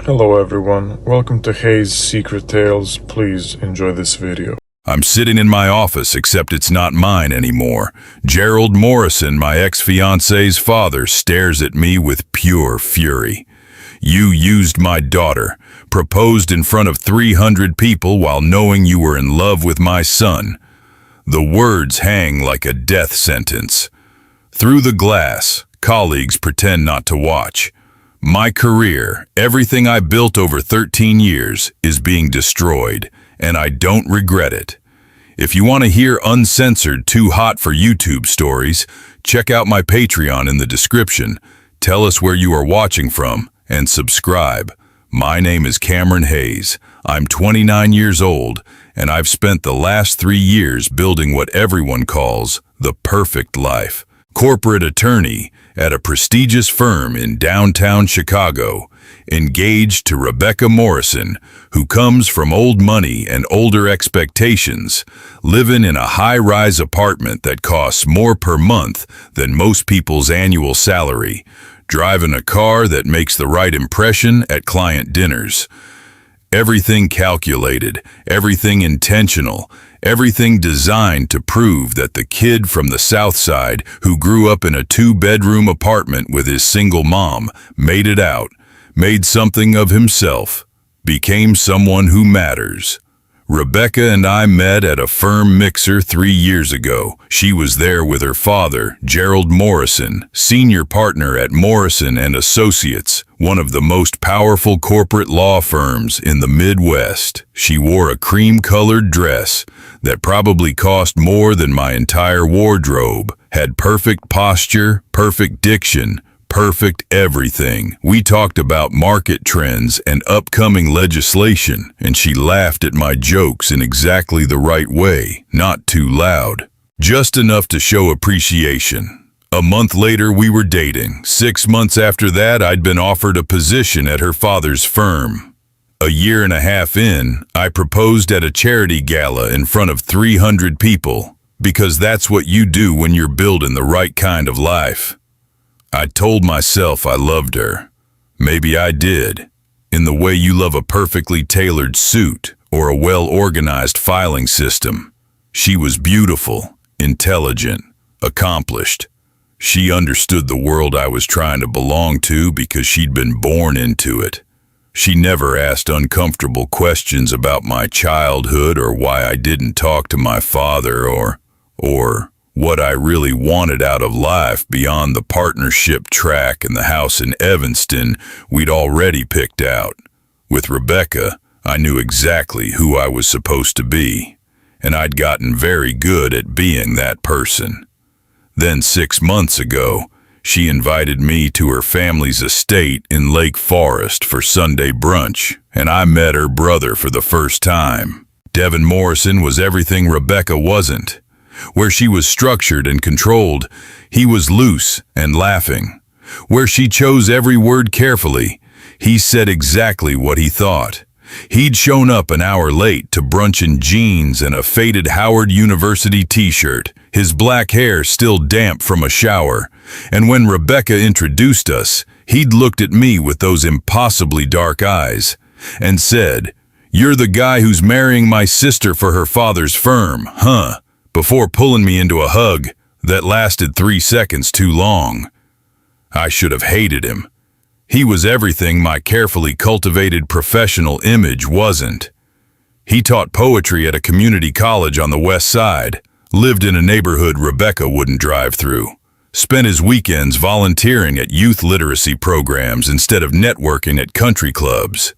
Hello everyone, welcome to Hayes Secret Tales. Please enjoy this video. I'm sitting in my office, except it's not mine anymore. Gerald Morrison, my ex-fiance's father, stares at me with pure fury. You used my daughter, proposed in front of 300 people while knowing you were in love with my son. The words hang like a death sentence. Through the glass, colleagues pretend not to watch. My career, everything I built over 13 years, is being destroyed, and I don't regret it. If you want to hear uncensored, too hot for YouTube stories, check out my Patreon in the description. Tell us where you are watching from, and subscribe. My name is Cameron Hayes. I'm 29 years old, and I've spent the last 3 years building what everyone calls the perfect life. Corporate attorney at a prestigious firm in downtown Chicago, engaged to Rebecca Morrison, who comes from old money and older expectations, living in a high-rise apartment that costs more per month than most people's annual salary, driving a car that makes the right impression at client dinners. Everything calculated, everything intentional, everything designed to prove that the kid from the South Side who grew up in a 2-bedroom apartment with his single mom made it out, made something of himself, became someone who matters. Rebecca and I met at a firm mixer 3 years ago. She was there with her father, Gerald Morrison, senior partner at Morrison and Associates, one of the most powerful corporate law firms in the Midwest. She wore a cream-colored dress that probably cost more than my entire wardrobe, had perfect posture, perfect diction, perfect everything. We talked about market trends and upcoming legislation, and she laughed at my jokes in exactly the right way, not too loud. Just enough to show appreciation. A month later, we were dating. 6 months after that, I'd been offered a position at her father's firm. A year and a half in, I proposed at a charity gala in front of 300 people, because that's what you do when you're building the right kind of life. I told myself I loved her. Maybe I did, in the way you love a perfectly tailored suit or a well-organized filing system. She was beautiful, intelligent, accomplished. She understood the world I was trying to belong to because she'd been born into it. She never asked uncomfortable questions about my childhood or why I didn't talk to my father or what I really wanted out of life beyond the partnership track and the house in Evanston we'd already picked out. With Rebecca, I knew exactly who I was supposed to be, and I'd gotten very good at being that person. Then 6 months ago, she invited me to her family's estate in Lake Forest for Sunday brunch, and I met her brother for the first time. Devin Morrison was everything Rebecca wasn't. Where she was structured and controlled, he was loose and laughing. Where she chose every word carefully, he said exactly what he thought. He'd shown up an hour late to brunch in jeans and a faded Howard University t-shirt, his black hair still damp from a shower. And when Rebecca introduced us, he'd looked at me with those impossibly dark eyes and said, "You're the guy who's marrying my sister for her father's firm, huh?" Before pulling me into a hug that lasted 3 seconds too long. I should have hated him. He was everything my carefully cultivated professional image wasn't. He taught poetry at a community college on the west side, lived in a neighborhood Rebecca wouldn't drive through, spent his weekends volunteering at youth literacy programs instead of networking at country clubs.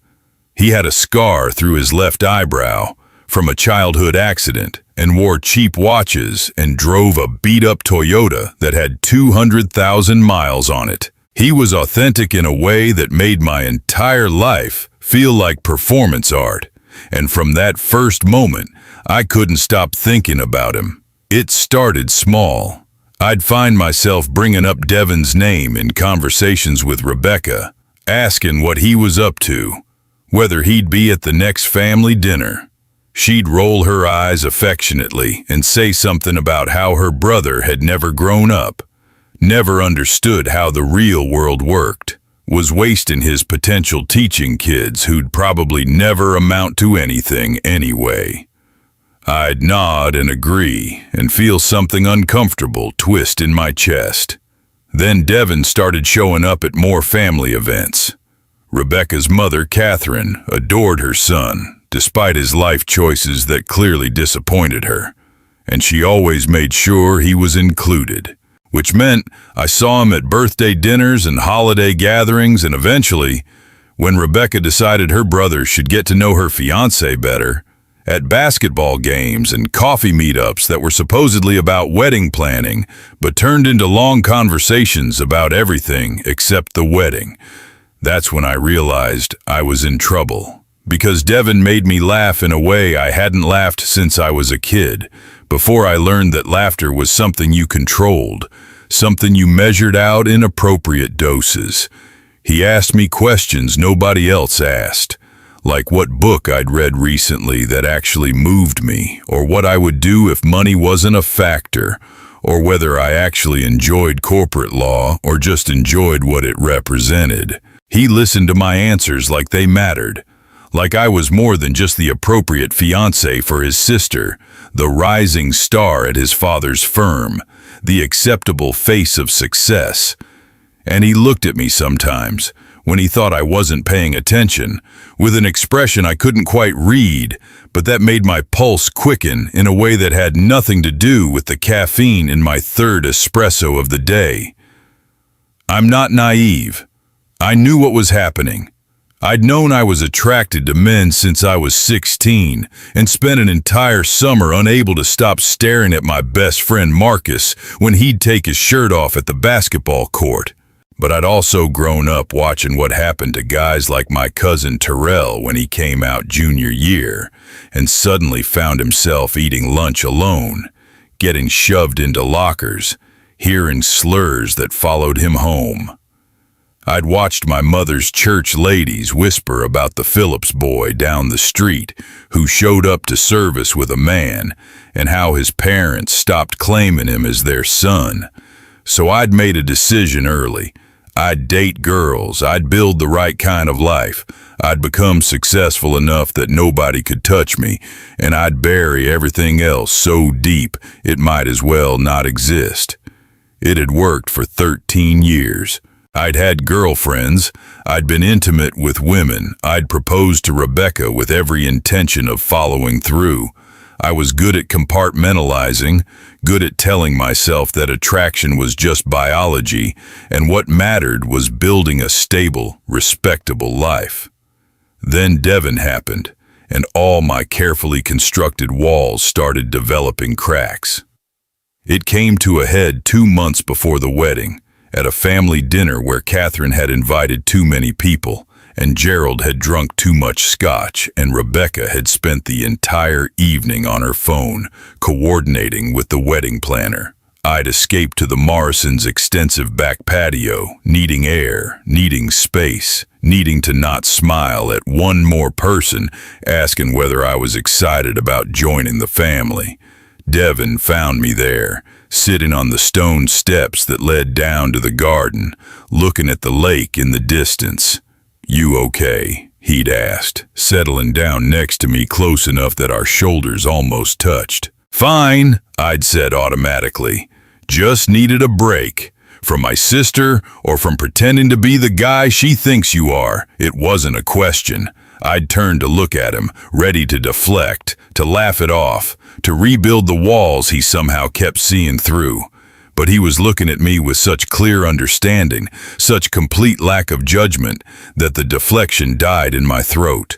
He had a scar through his left eyebrow from a childhood accident and wore cheap watches and drove a beat-up Toyota that had 200,000 miles on it. He was authentic in a way that made my entire life feel like performance art, and from that first moment, I couldn't stop thinking about him. It started small. I'd find myself bringing up Devin's name in conversations with Rebecca, asking what he was up to, whether he'd be at the next family dinner. She'd roll her eyes affectionately and say something about how her brother had never grown up, never understood how the real world worked. was wasting his potential teaching kids who'd probably never amount to anything anyway. I'd nod and agree and feel something uncomfortable twist in my chest. Then Devin started showing up at more family events. Rebecca's mother, Catherine, adored her son, despite his life choices that clearly disappointed her, and she always made sure he was included, which meant I saw him at birthday dinners and holiday gatherings, and eventually, when Rebecca decided her brother should get to know her fiancé better, at basketball games and coffee meetups that were supposedly about wedding planning, but turned into long conversations about everything except the wedding. That's when I realized I was in trouble, because Devin made me laugh in a way I hadn't laughed since I was a kid, before I learned that laughter was something you controlled, something you measured out in appropriate doses. He asked me questions nobody else asked, like what book I'd read recently that actually moved me, or what I would do if money wasn't a factor, or whether I actually enjoyed corporate law or just enjoyed what it represented. He listened to my answers like they mattered, like I was more than just the appropriate fiancé for his sister, the rising star at his father's firm, the acceptable face of success. And he looked at me sometimes, when he thought I wasn't paying attention, with an expression I couldn't quite read, but that made my pulse quicken in a way that had nothing to do with the caffeine in my third espresso of the day. I'm not naive. I knew what was happening. I'd known I was attracted to men since I was 16 and spent an entire summer unable to stop staring at my best friend Marcus when he'd take his shirt off at the basketball court. But I'd also grown up watching what happened to guys like my cousin Terrell when he came out junior year and suddenly found himself eating lunch alone, getting shoved into lockers, hearing slurs that followed him home. I'd watched my mother's church ladies whisper about the Phillips boy down the street who showed up to service with a man and how his parents stopped claiming him as their son. So I'd made a decision early. I'd date girls, I'd build the right kind of life, I'd become successful enough that nobody could touch me, and I'd bury everything else so deep it might as well not exist. It had worked for 13 years. I'd had girlfriends, I'd been intimate with women, I'd proposed to Rebecca with every intention of following through. I was good at compartmentalizing, good at telling myself that attraction was just biology, and what mattered was building a stable, respectable life. Then Devin happened, and all my carefully constructed walls started developing cracks. It came to a head 2 months before the wedding, at a family dinner where Catherine had invited too many people, and Gerald had drunk too much scotch, and Rebecca had spent the entire evening on her phone, coordinating with the wedding planner. I'd escaped to the Morrisons' extensive back patio, needing air, needing space, needing to not smile at one more person asking whether I was excited about joining the family. Devin found me there, sitting on the stone steps that led down to the garden, looking at the lake in the distance. "You okay?" he'd asked, settling down next to me close enough that our shoulders almost touched. "Fine," I'd said automatically. "Just needed a break. From my sister or from pretending to be the guy she thinks you are." It wasn't a question. I'd turned to look at him, ready to deflect, to laugh it off, to rebuild the walls he somehow kept seeing through. But he was looking at me with such clear understanding, such complete lack of judgment, that the deflection died in my throat.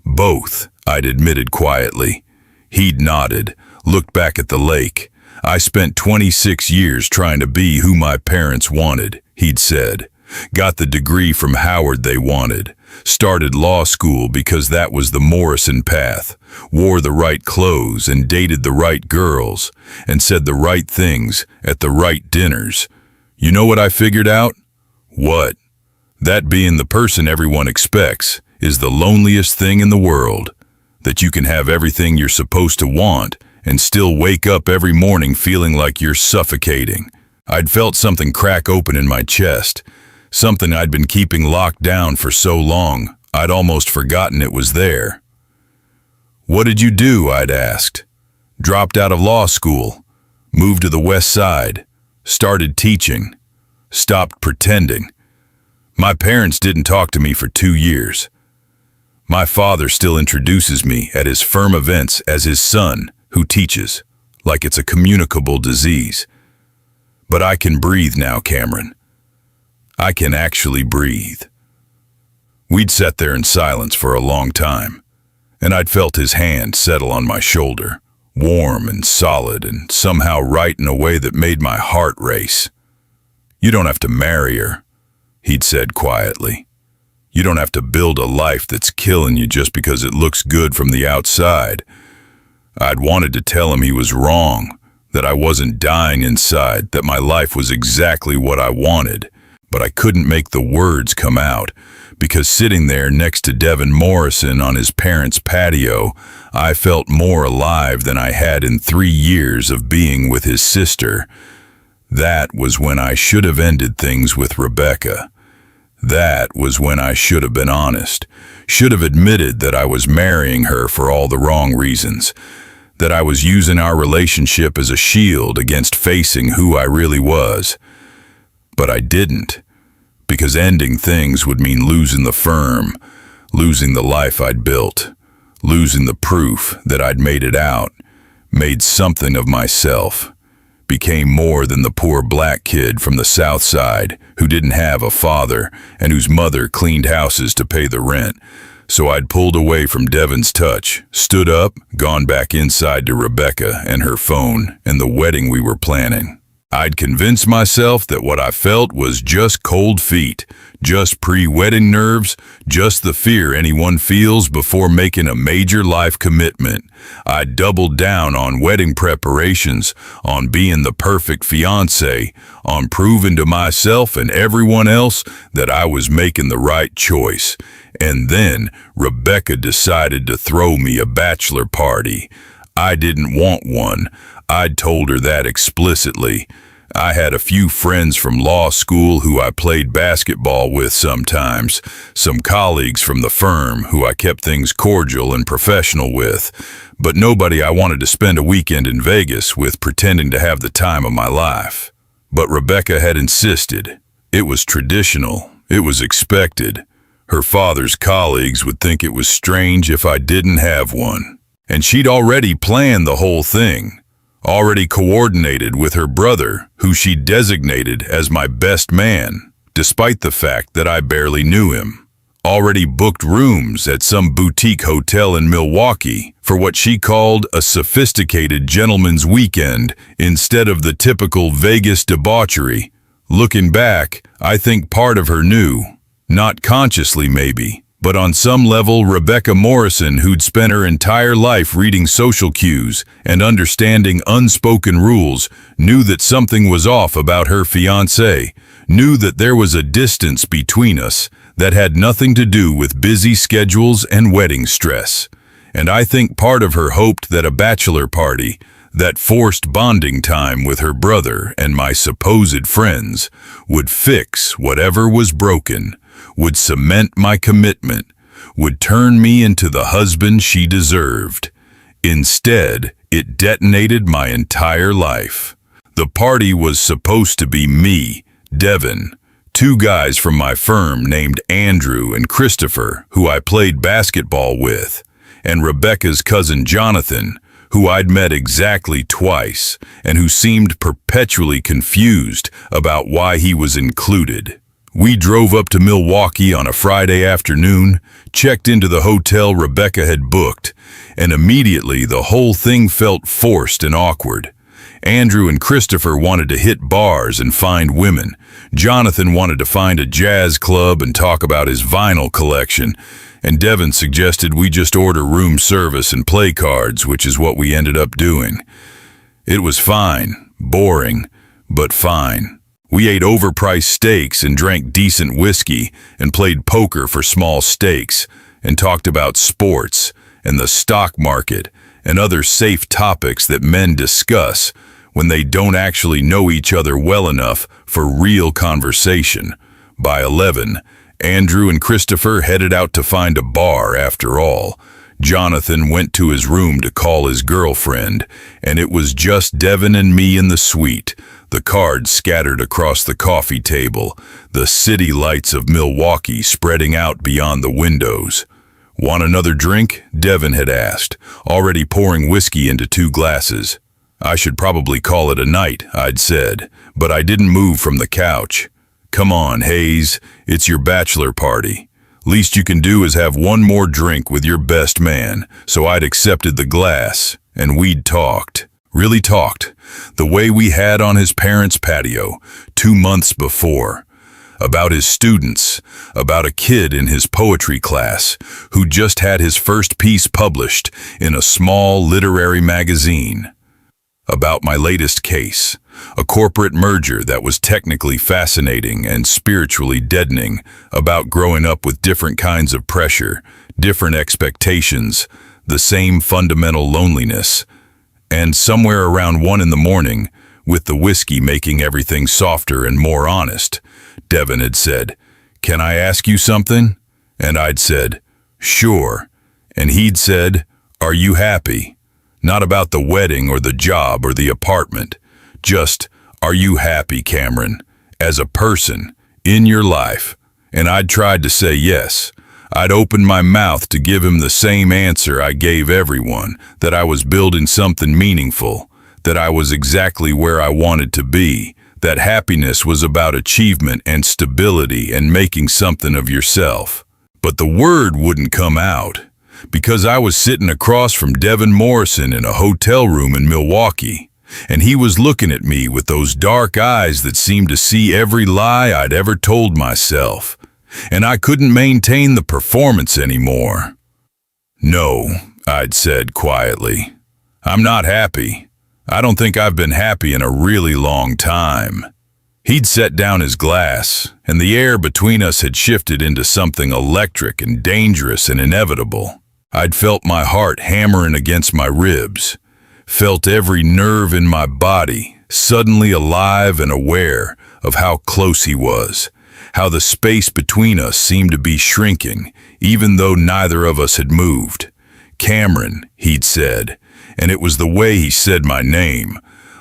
"Both," I'd admitted quietly. He'd nodded, looked back at the lake. "I spent 26 years trying to be who my parents wanted," he'd said. "Got the degree from Howard they wanted. Started law school because that was the Morrison path. Wore the right clothes and dated the right girls, and said the right things at the right dinners. You know what I figured out? What? That being the person everyone expects is the loneliest thing in the world. That you can have everything you're supposed to want and still wake up every morning feeling like you're suffocating." I'd felt something crack open in my chest, something I'd been keeping locked down for so long I'd almost forgotten it was there. "What did you do?" I'd asked. "Dropped out of law school, moved to the West Side, started teaching, stopped pretending. My parents didn't talk to me for 2 years. My father still introduces me at his firm events as his son who teaches, like it's a communicable disease. But I can breathe now, Cameron. I can actually breathe." We'd sat there in silence for a long time, and I'd felt his hand settle on my shoulder, warm and solid and somehow right in a way that made my heart race. "You don't have to marry her," he'd said quietly. "You don't have to build a life that's killing you just because it looks good from the outside." I'd wanted to tell him he was wrong, that I wasn't dying inside, that my life was exactly what I wanted, but I couldn't make the words come out, because sitting there next to Devin Morrison on his parents' patio, I felt more alive than I had in 3 years of being with his sister. That was when I should have ended things with Rebecca. That was when I should have been honest, should have admitted that I was marrying her for all the wrong reasons, that I was using our relationship as a shield against facing who I really was. But I didn't, because ending things would mean losing the firm, losing the life I'd built, losing the proof that I'd made it out, made something of myself, became more than the poor black kid from the South Side who didn't have a father and whose mother cleaned houses to pay the rent. So I'd pulled away from Devin's touch, stood up, gone back inside to Rebecca and her phone and the wedding we were planning. I'd convinced myself that what I felt was just cold feet, just pre-wedding nerves, just the fear anyone feels before making a major life commitment. I'd doubled down on wedding preparations, on being the perfect fiancé, on proving to myself and everyone else that I was making the right choice. And then Rebecca decided to throw me a bachelor party. I didn't want one. I'd told her that explicitly. I had a few friends from law school who I played basketball with sometimes, some colleagues from the firm who I kept things cordial and professional with, but nobody I wanted to spend a weekend in Vegas with pretending to have the time of my life. But Rebecca had insisted. It was traditional. It was expected. Her father's colleagues would think it was strange if I didn't have one. And she'd already planned the whole thing. Already coordinated with her brother, who she designated as my best man, despite the fact that I barely knew him. Already booked rooms at some boutique hotel in Milwaukee for what she called a sophisticated gentleman's weekend instead of the typical Vegas debauchery. Looking back, I think part of her knew, not consciously maybe, but on some level Rebecca Morrison, who'd spent her entire life reading social cues and understanding unspoken rules, knew that something was off about her fiancé, knew that there was a distance between us that had nothing to do with busy schedules and wedding stress. And I think part of her hoped that a bachelor party, that forced bonding time with her brother and my supposed friends, would fix whatever was broken, would cement my commitment, would turn me into the husband she deserved. Instead, it detonated my entire life. The party was supposed to be me, Devin, 2 guys from my firm named Andrew and Christopher, who I played basketball with, and Rebecca's cousin Jonathan, who I'd met exactly twice, and who seemed perpetually confused about why he was included. We drove up to Milwaukee on a Friday afternoon, checked into the hotel Rebecca had booked, and immediately the whole thing felt forced and awkward. Andrew and Christopher wanted to hit bars and find women. Jonathan wanted to find a jazz club and talk about his vinyl collection, and Devin suggested we just order room service and play cards, which is what we ended up doing. It was fine, boring, but fine. We ate overpriced steaks and drank decent whiskey and played poker for small stakes and talked about sports and the stock market and other safe topics that men discuss when they don't actually know each other well enough for real conversation. By 11, Andrew and Christopher headed out to find a bar after all. Jonathan went to his room to call his girlfriend, and it was just Devin and me in the suite, the cards scattered across the coffee table, the city lights of Milwaukee spreading out beyond the windows. "Want another drink?" Devin had asked, already pouring whiskey into 2 glasses. "I should probably call it a night," I'd said, but I didn't move from the couch. "Come on, Hayes, it's your bachelor party. Least you can do is have one more drink with your best man," so I'd accepted the glass, and we'd talked. Really talked. The way we had on his parents' patio 2 months before. About his students, about a kid in his poetry class who just had his first piece published in a small literary magazine. About my latest case, a corporate merger that was technically fascinating and spiritually deadening, about growing up with different kinds of pressure, different expectations, the same fundamental loneliness. And somewhere around 1 in the morning, with the whiskey making everything softer and more honest, Devin had said, "Can I ask you something?" And I'd said, "Sure." And he'd said, "Are you happy?" Not about the wedding or the job or the apartment. Just, "Are you happy, Cameron, as a person, in your life?" And I'd tried to say yes. I'd opened my mouth to give him the same answer I gave everyone, that I was building something meaningful, that I was exactly where I wanted to be, that happiness was about achievement and stability and making something of yourself. But the word wouldn't come out. Because I was sitting across from Devin Morrison in a hotel room in Milwaukee, and he was looking at me with those dark eyes that seemed to see every lie I'd ever told myself, and I couldn't maintain the performance anymore. "No," I'd said quietly. "I'm not happy. I don't think I've been happy in a really long time." He'd set down his glass, and the air between us had shifted into something electric and dangerous and inevitable. I'd felt my heart hammering against my ribs, felt every nerve in my body suddenly alive and aware of how close he was, how the space between us seemed to be shrinking, even though neither of us had moved. "Cameron," he'd said, and it was the way he said my name,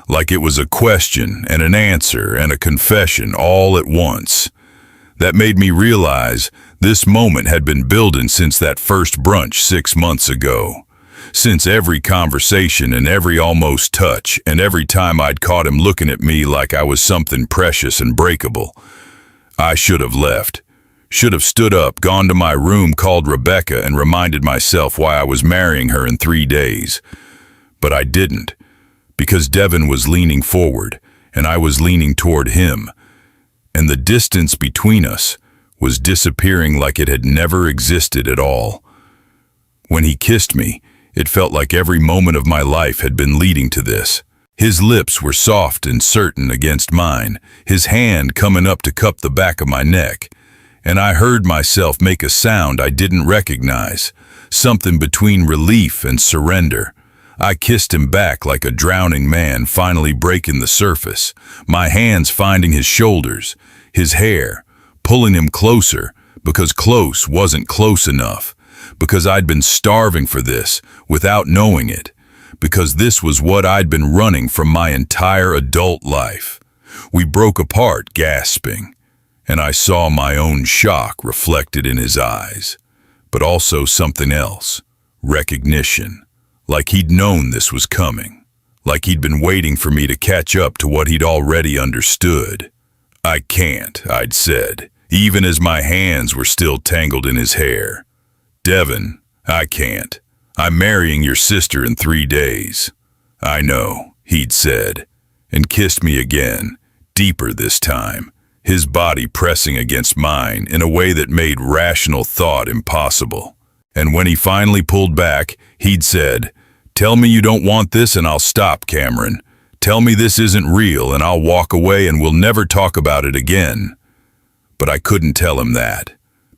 like it was a question and an answer and a confession all at once. That made me realize this moment had been building since that first brunch 6 months ago. Since every conversation and every almost touch and every time I'd caught him looking at me like I was something precious and breakable. I should have left. Should have stood up, gone to my room, called Rebecca, and reminded myself why I was marrying her in 3 days. But I didn't, because Devin was leaning forward, and I was leaning toward him, and the distance between us was disappearing like it had never existed at all. When he kissed me, it felt like every moment of my life had been leading to this. His lips were soft and certain against mine, his hand coming up to cup the back of my neck, and I heard myself make a sound I didn't recognize, something between relief and surrender. I kissed him back like a drowning man finally breaking the surface, my hands finding his shoulders, his hair, pulling him closer, because close wasn't close enough, because I'd been starving for this without knowing it, because this was what I'd been running from my entire adult life. We broke apart, gasping, and I saw my own shock reflected in his eyes, but also something else, recognition. Like he'd known this was coming, like he'd been waiting for me to catch up to what he'd already understood. "I can't," I'd said, even as my hands were still tangled in his hair. "Devin, I can't. I'm marrying your sister in 3 days." "I know," he'd said, and kissed me again, deeper this time, his body pressing against mine in a way that made rational thought impossible. And when he finally pulled back, he'd said, "Tell me you don't want this and I'll stop, Cameron. Tell me this isn't real and I'll walk away and we'll never talk about it again." But I couldn't tell him that,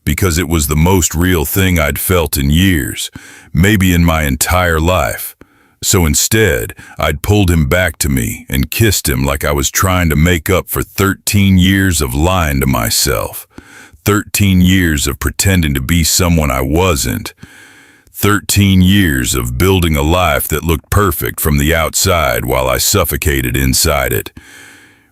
because it was the most real thing I'd felt in years, maybe in my entire life. So instead, I'd pulled him back to me and kissed him like I was trying to make up for 13 years of lying to myself, 13 years of pretending to be someone I wasn't. 13 years of building a life that looked perfect from the outside while I suffocated inside it.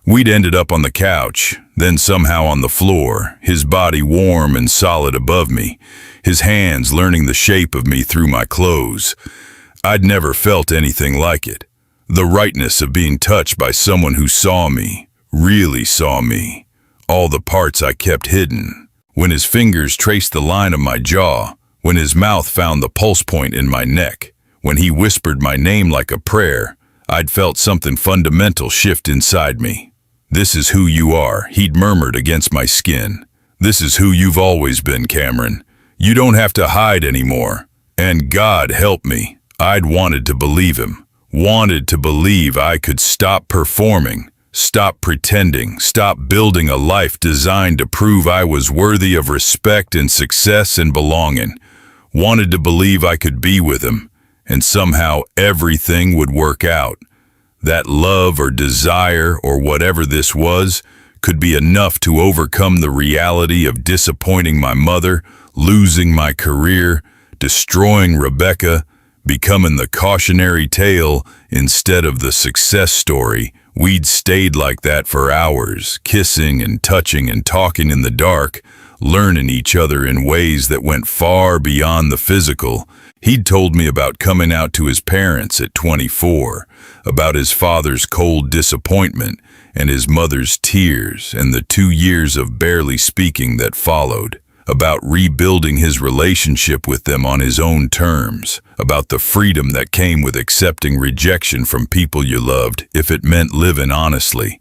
We'd ended up on the couch, then somehow on the floor, his body warm and solid above me, his hands learning the shape of me through my clothes. I'd never felt anything like it. The rightness of being touched by someone who saw me, really saw me. All the parts I kept hidden. When his fingers traced the line of my jaw, when his mouth found the pulse point in my neck, when he whispered my name like a prayer, I'd felt something fundamental shift inside me. "This is who you are," he'd murmured against my skin. "This is who you've always been, Cameron. You don't have to hide anymore." And God help me, I'd wanted to believe him. Wanted to believe I could stop performing, stop pretending, stop building a life designed to prove I was worthy of respect and success and belonging. Wanted to believe I could be with him, and somehow everything would work out. That love or desire or whatever this was could be enough to overcome the reality of disappointing my mother, losing my career, destroying Rebecca, becoming the cautionary tale instead of the success story. We'd stayed like that for hours, kissing and touching and talking in the dark, learning each other in ways that went far beyond the physical. He'd told me about coming out to his parents at 24, about his father's cold disappointment and his mother's tears and the 2 years of barely speaking that followed, about rebuilding his relationship with them on his own terms, about the freedom that came with accepting rejection from people you loved if it meant living honestly.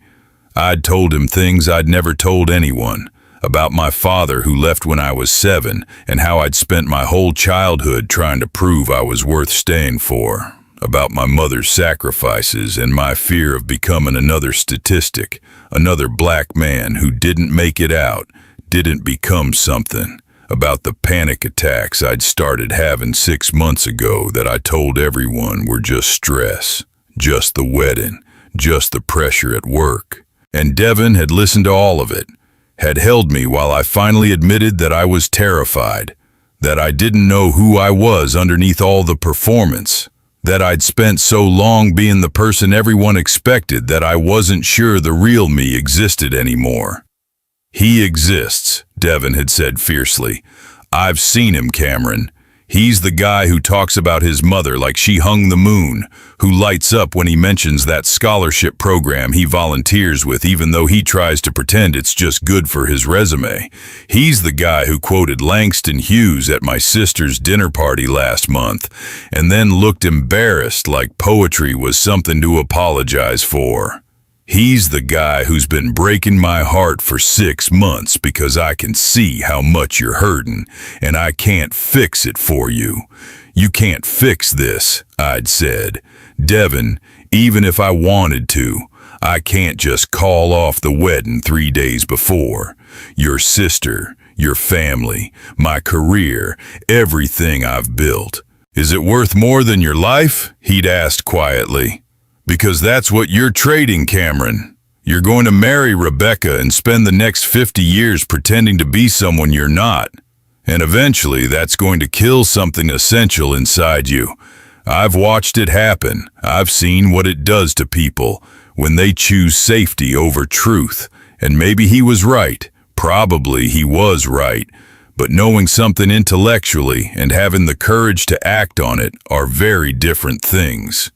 I'd told him things I'd never told anyone, about my father who left when I was 7 and how I'd spent my whole childhood trying to prove I was worth staying for, about my mother's sacrifices and my fear of becoming another statistic, another black man who didn't make it out, didn't become something, about the panic attacks I'd started having 6 months ago that I told everyone were just stress, just the wedding, just the pressure at work. And Devin had listened to all of it, had held me while I finally admitted that I was terrified, that I didn't know who I was underneath all the performance, that I'd spent so long being the person everyone expected that I wasn't sure the real me existed anymore. "He exists," Devin had said fiercely. "I've seen him, Cameron. He's the guy who talks about his mother like she hung the moon, who lights up when he mentions that scholarship program he volunteers with even though he tries to pretend it's just good for his resume. He's the guy who quoted Langston Hughes at my sister's dinner party last month, and then looked embarrassed like poetry was something to apologize for. He's the guy who's been breaking my heart for 6 months because I can see how much you're hurting, and I can't fix it for you. You can't fix this," I'd said. "Devin, even if I wanted to, I can't just call off the wedding 3 days before. Your sister, your family, my career, everything I've built. Is it worth more than your life?" he'd asked quietly. "Because that's what you're trading, Cameron. You're going to marry Rebecca and spend the next 50 years pretending to be someone you're not. And eventually that's going to kill something essential inside you. I've watched it happen. I've seen what it does to people when they choose safety over truth. And maybe he was right. Probably he was right. But knowing something intellectually and having the courage to act on it are very different things."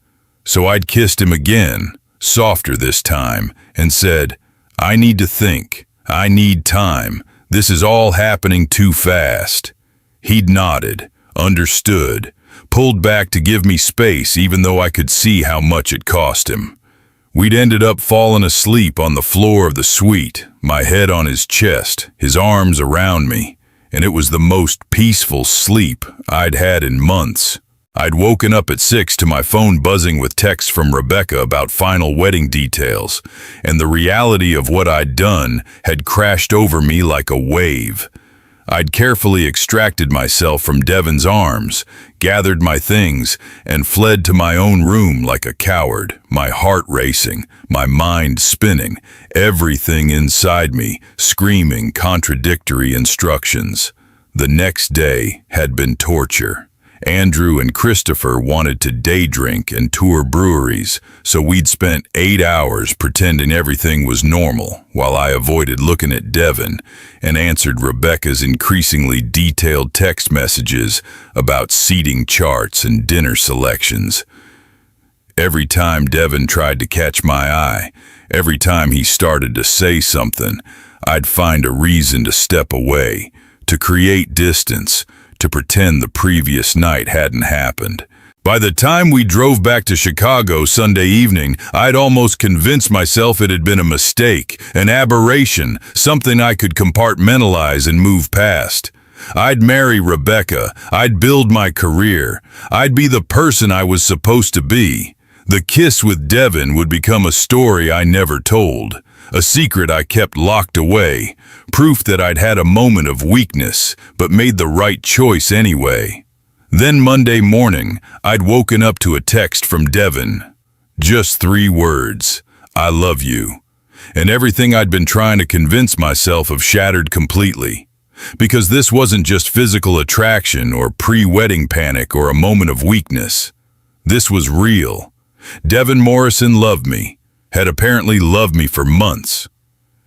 So I'd kissed him again, softer this time, and said, "I need to think. I need time. This is all happening too fast." He'd nodded, understood, pulled back to give me space even though I could see how much it cost him. We'd ended up falling asleep on the floor of the suite, my head on his chest, his arms around me, and it was the most peaceful sleep I'd had in months. I'd woken up at 6 to my phone buzzing with texts from Rebecca about final wedding details, and the reality of what I'd done had crashed over me like a wave. I'd carefully extracted myself from Devon's arms, gathered my things, and fled to my own room like a coward, my heart racing, my mind spinning, everything inside me screaming contradictory instructions. The next day had been torture. Andrew and Christopher wanted to day drink and tour breweries, so we'd spent 8 hours pretending everything was normal while I avoided looking at Devon and answered Rebecca's increasingly detailed text messages about seating charts and dinner selections. Every time Devon tried to catch my eye, every time he started to say something, I'd find a reason to step away, to create distance, to pretend the previous night hadn't happened. By the time we drove back to Chicago Sunday evening, I'd almost convinced myself it had been a mistake, an aberration, something I could compartmentalize and move past. I'd marry Rebecca, I'd build my career, I'd be the person I was supposed to be. The kiss with Devon would become a story I never told, a secret I kept locked away, proof that I'd had a moment of weakness, but made the right choice anyway. Then Monday morning, I'd woken up to a text from Devon. Just 3 words, "I love you." And everything I'd been trying to convince myself of shattered completely. Because this wasn't just physical attraction or pre-wedding panic or a moment of weakness. This was real. Devon Morrison loved me, had apparently loved me for months.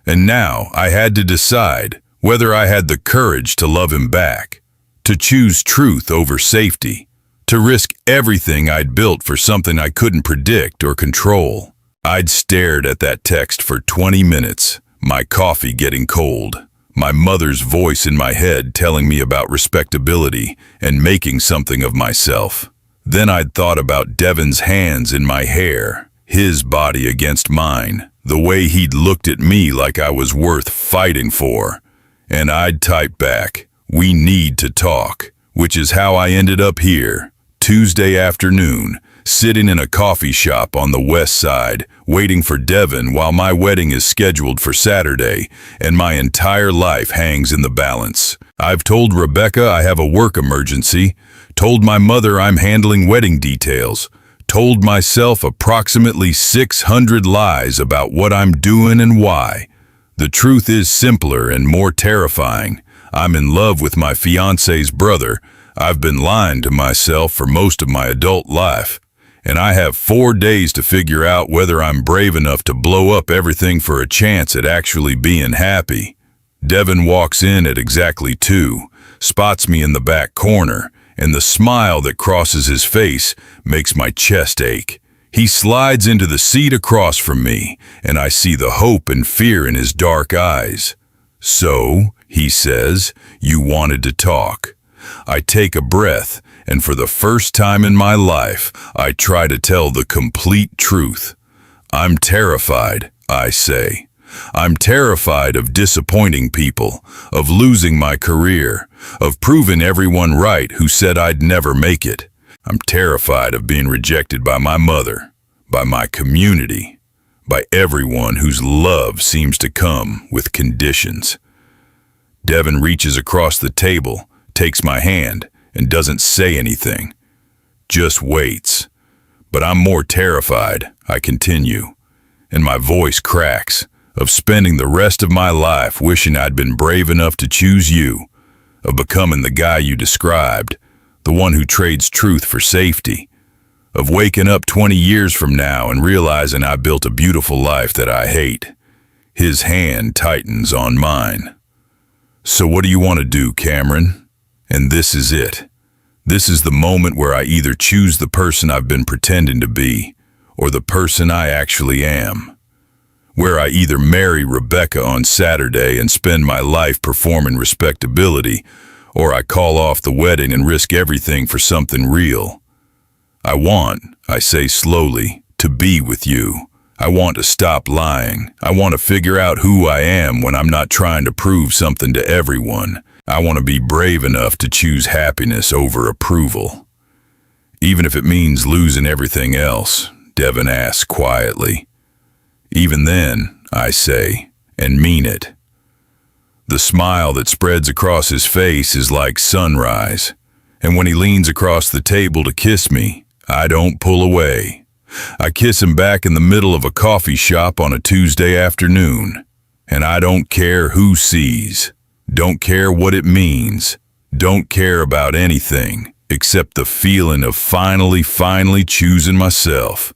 And now I had to decide whether I had the courage to love him back, to choose truth over safety, to risk everything I'd built for something I couldn't predict or control. I'd stared at that text for 20 minutes, my coffee getting cold, my mother's voice in my head telling me about respectability and making something of myself. Then I'd thought about Devon's hands in my hair, his body against mine, the way he'd looked at me like I was worth fighting for. And I'd typed back, "We need to talk," which is how I ended up here, Tuesday afternoon, sitting in a coffee shop on the west side, waiting for Devon while my wedding is scheduled for Saturday, and my entire life hangs in the balance. I've told Rebecca I have a work emergency, told my mother I'm handling wedding details, told myself approximately 600 lies about what I'm doing and why. The truth is simpler and more terrifying. I'm in love with my fiance's brother. I've been lying to myself for most of my adult life. And I have 4 days to figure out whether I'm brave enough to blow up everything for a chance at actually being happy. Devon walks in at exactly 2, spots me in the back corner, and the smile that crosses his face makes my chest ache. He slides into the seat across from me, and I see the hope and fear in his dark eyes. "So," he says, "you wanted to talk." I take a breath, and for the first time in my life, I try to tell the complete truth. "I'm terrified," I say. "I'm terrified of disappointing people, of losing my career, of proving everyone right who said I'd never make it. I'm terrified of being rejected by my mother, by my community, by everyone whose love seems to come with conditions." Devon reaches across the table, takes my hand, and doesn't say anything. Just waits. But I'm more terrified, I continue, and my voice cracks, of spending the rest of my life wishing I'd been brave enough to choose you, of becoming the guy you described, the one who trades truth for safety, of waking up 20 years from now and realizing I built a beautiful life that I hate. His hand tightens on mine. "So what do you want to do, Cameron?" And this is it. This is the moment where I either choose the person I've been pretending to be, or the person I actually am. Where I either marry Rebecca on Saturday and spend my life performing respectability, or I call off the wedding and risk everything for something real. I say slowly, to be with you. I want to stop lying. I want to figure out who I am when I'm not trying to prove something to everyone. I want to be brave enough to choose happiness over approval. "Even if it means losing everything else," Devon asks quietly. "Even then," I say, and mean it. The smile that spreads across his face is like sunrise. And when he leans across the table to kiss me, I don't pull away. I kiss him back in the middle of a coffee shop on a Tuesday afternoon. And I don't care who sees. Don't care what it means. Don't care about anything except the feeling of finally choosing myself.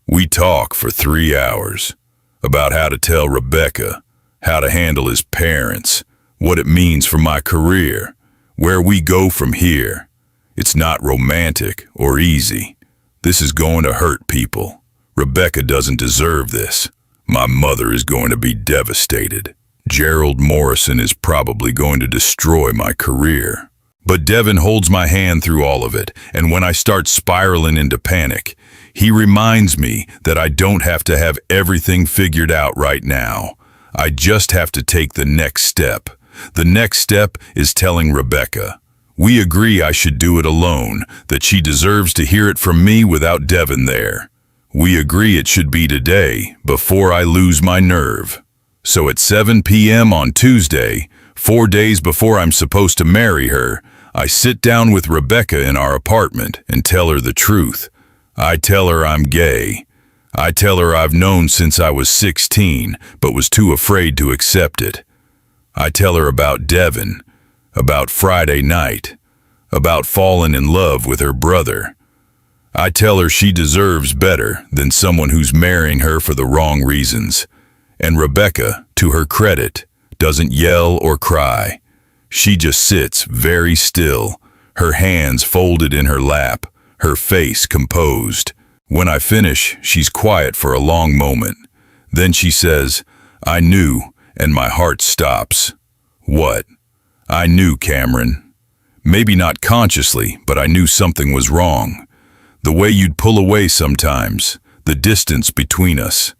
We talk for 3 hours about how to tell Rebecca, how to handle his parents, what it means for my career, where we go from here. It's not romantic or easy. This is going to hurt people. Rebecca doesn't deserve this. My mother is going to be devastated. Gerald Morrison is probably going to destroy my career. But Devin holds my hand through all of it, and when I start spiraling into panic, he reminds me that I don't have to have everything figured out right now. I just have to take the next step. The next step is telling Rebecca. We agree I should do it alone, that she deserves to hear it from me without Devin there. We agree it should be today, before I lose my nerve. So at 7 p.m. on Tuesday, 4 days before I'm supposed to marry her, I sit down with Rebecca in our apartment and tell her the truth. I tell her I'm gay. I tell her I've known since I was 16, but was too afraid to accept it. I tell her about Devin, about Friday night, about falling in love with her brother. I tell her she deserves better than someone who's marrying her for the wrong reasons. And Rebecca, to her credit, doesn't yell or cry. She just sits very still, her hands folded in her lap, her face composed. When I finish, she's quiet for a long moment. Then she says, I knew, and my heart stops. What? I knew, Cameron. Maybe not consciously, but I knew something was wrong. The way you'd pull away sometimes, the distance between us.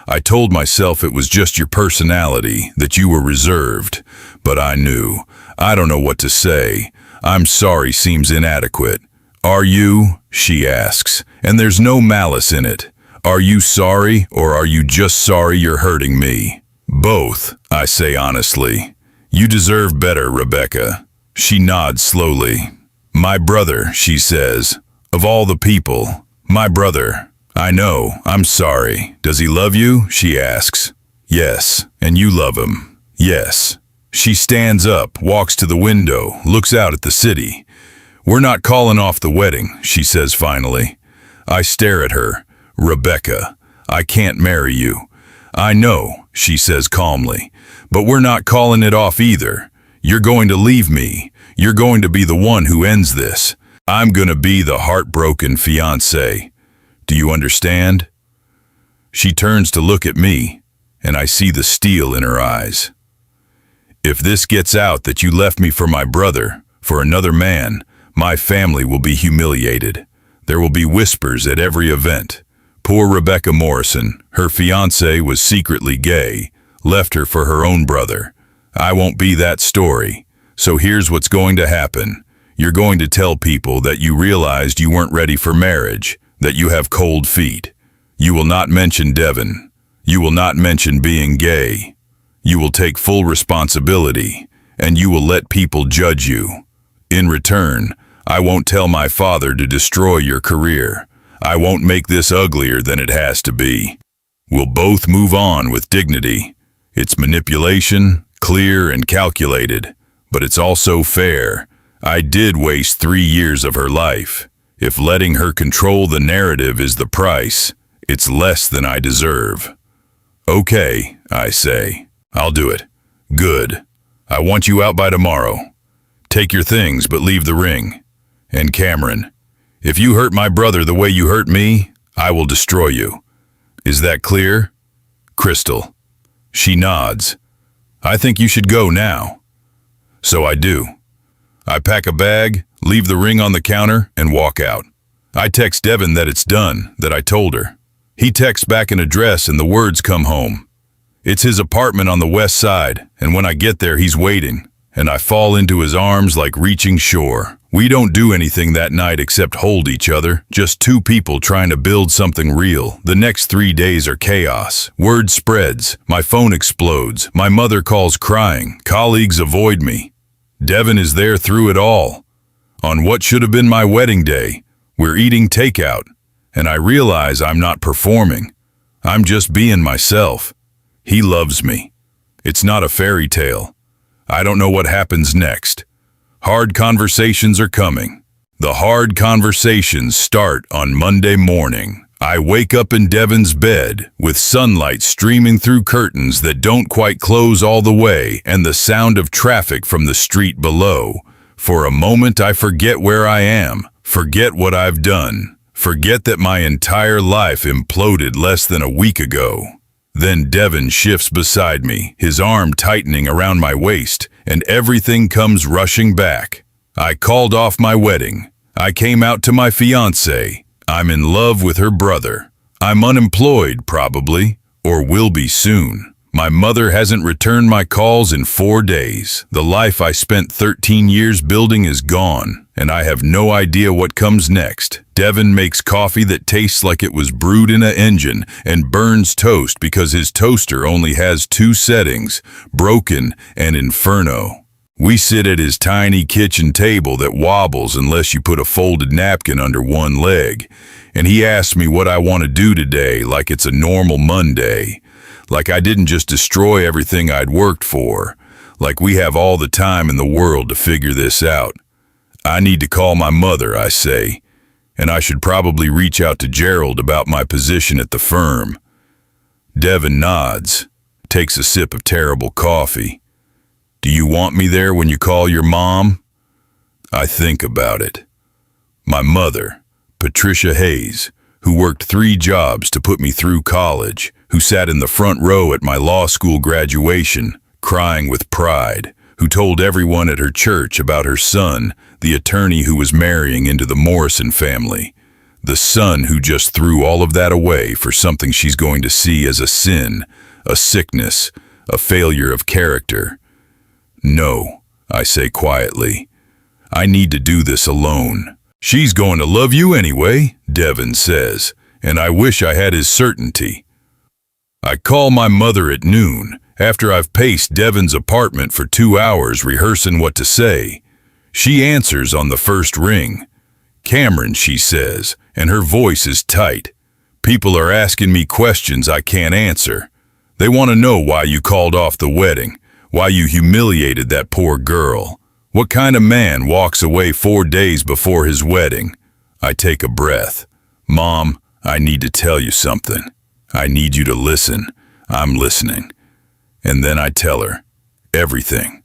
I told myself it was just your personality, that you were reserved. But I knew. I don't know what to say. I'm sorry seems inadequate. Are you? She asks, and there's no malice in it. Are you sorry, or are you just sorry you're hurting me? Both, I say honestly. You deserve better, Rebecca. She nods slowly. My brother, she says. Of all the people, my brother. I know, I'm sorry. Does he love you? She asks. Yes, and you love him. Yes. She stands up, walks to the window, looks out at the city. We're not calling off the wedding, she says finally. I stare at her. Rebecca, I can't marry you. I know, she says calmly, but we're not calling it off either. You're going to leave me. You're going to be the one who ends this. I'm going to be the heartbroken fiancé. Do you understand? She turns to look at me, and I see the steel in her eyes. If this gets out that you left me for my brother, for another man, my family will be humiliated. There will be whispers at every event. Poor Rebecca Morrison, her fiancé was secretly gay, left her for her own brother. I won't be that story. So here's what's going to happen. You're going to tell people that you realized you weren't ready for marriage, that you have cold feet. You will not mention Devin. You will not mention being gay. You will take full responsibility, and you will let people judge you. In return, I won't tell my father to destroy your career. I won't make this uglier than it has to be. We'll both move on with dignity. It's manipulation, clear and calculated, but it's also fair. I did waste 3 years of her life. If letting her control the narrative is the price, it's less than I deserve. Okay, I say. I'll do it. Good. I want you out by tomorrow. Take your things, but leave the ring. And Cameron, if you hurt my brother the way you hurt me, I will destroy you. Is that clear? Crystal. She nods. I think you should go now. So I do. I pack a bag, leave the ring on the counter, and walk out. I text Devin that it's done, that I told her. He texts back an address and the words come home. It's his apartment on the west side, and when I get there he's waiting, and I fall into his arms like reaching shore. We don't do anything that night except hold each other, just two people trying to build something real. The next 3 days are chaos. Word spreads, my phone explodes, my mother calls crying, colleagues avoid me. Devin is there through it all. On what should have been my wedding day, we're eating takeout, and I realize I'm not performing. I'm just being myself. He loves me. It's not a fairy tale. I don't know what happens next. Hard conversations are coming. The hard conversations start on Monday morning. I wake up in Devin's bed with sunlight streaming through curtains that don't quite close all the way and the sound of traffic from the street below. For a moment I forget where I am, forget what I've done, forget that my entire life imploded less than a week ago. Then Devin shifts beside me, his arm tightening around my waist, and everything comes rushing back. I called off my wedding. I came out to my fiancée. I'm in love with her brother. I'm unemployed, probably, or will be soon. My mother hasn't returned my calls in 4 days. The life I spent 13 years building is gone, and I have no idea what comes next. Devin makes coffee that tastes like it was brewed in an engine and burns toast because his toaster only has 2 settings, broken and inferno. We sit at his tiny kitchen table that wobbles unless you put a folded napkin under one leg, and he asks me what I want to do today like it's a normal Monday. Like I didn't just destroy everything I'd worked for. Like we have all the time in the world to figure this out. I need to call my mother, I say, and I should probably reach out to Gerald about my position at the firm. Devin nods, takes a sip of terrible coffee. Do you want me there when you call your mom? I think about it. My mother, Patricia Hayes, who worked 3 jobs to put me through college, who sat in the front row at my law school graduation, crying with pride, who told everyone at her church about her son, the attorney who was marrying into the Morrison family, the son who just threw all of that away for something she's going to see as a sin, a sickness, a failure of character. No, I say quietly. I need to do this alone. She's going to love you anyway, Devin says, and I wish I had his certainty. I call my mother at noon, after I've paced Devin's apartment for 2 hours rehearsing what to say. She answers on the first ring. Cameron, she says, and her voice is tight. People are asking me questions I can't answer. They want to know why you called off the wedding, why you humiliated that poor girl. What kind of man walks away 4 days before his wedding? I take a breath. Mom, I need to tell you something. I need you to listen. I'm listening. And then I tell her everything.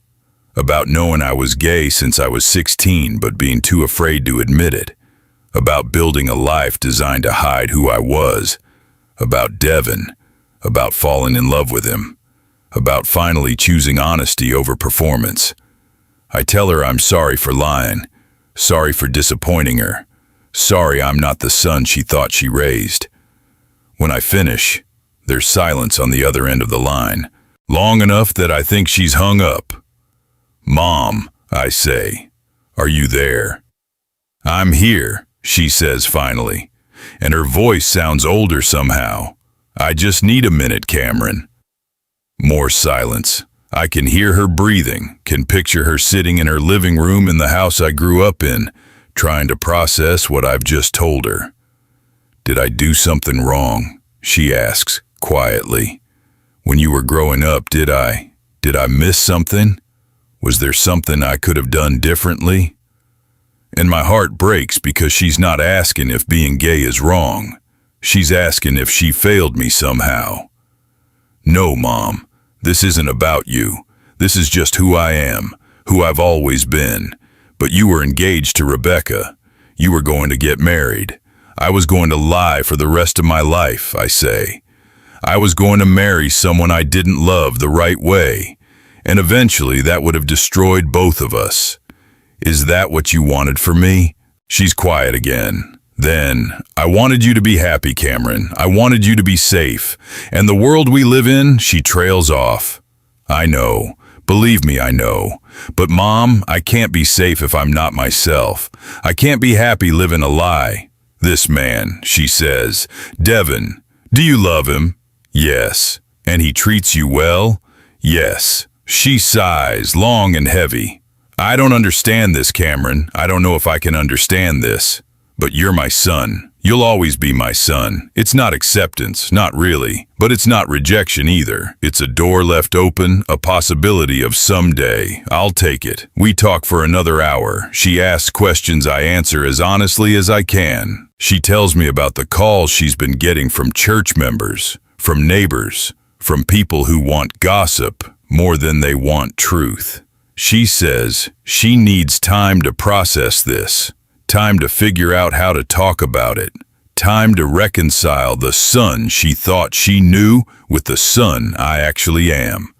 About knowing I was gay since I was 16 but being too afraid to admit it. About building a life designed to hide who I was. About Devin. About falling in love with him. About finally choosing honesty over performance. I tell her I'm sorry for lying. Sorry for disappointing her. Sorry I'm not the son she thought she raised. When I finish, there's silence on the other end of the line. Long enough that I think she's hung up. Mom, I say, are you there? I'm here, she says finally, and her voice sounds older somehow. I just need a minute, Cameron. More silence. I can hear her breathing, can picture her sitting in her living room in the house I grew up in, trying to process what I've just told her. Did I do something wrong? She asks, quietly. When you were growing up, did I miss something? Was there something I could have done differently? And my heart breaks because she's not asking if being gay is wrong. She's asking if she failed me somehow. No, Mom, this isn't about you. This is just who I am, who I've always been. But you were engaged to Rebecca. You were going to get married. I was going to lie for the rest of my life, I say. I was going to marry someone I didn't love the right way, and eventually that would have destroyed both of us. Is that what you wanted for me? She's quiet again. Then, I wanted you to be happy, Cameron. I wanted you to be safe. And the world we live in, she trails off. I know, Believe me, I know. But Mom, I can't be safe if I'm not myself. I can't be happy living a lie. This man, she says. Devin, do you love him? Yes. And he treats you well? Yes. She sighs, long and heavy. I don't understand this, Cameron. I don't know if I can understand this. But you're my son. You'll always be my son. It's not acceptance, not really. But it's not rejection either. It's a door left open, a possibility of someday. I'll take it. We talk for another hour. She asks questions I answer as honestly as I can. She tells me about the calls she's been getting from church members, from neighbors, from people who want gossip more than they want truth. She says she needs time to process this. Time to figure out how to talk about it. Time to reconcile the son she thought she knew with the son I actually am.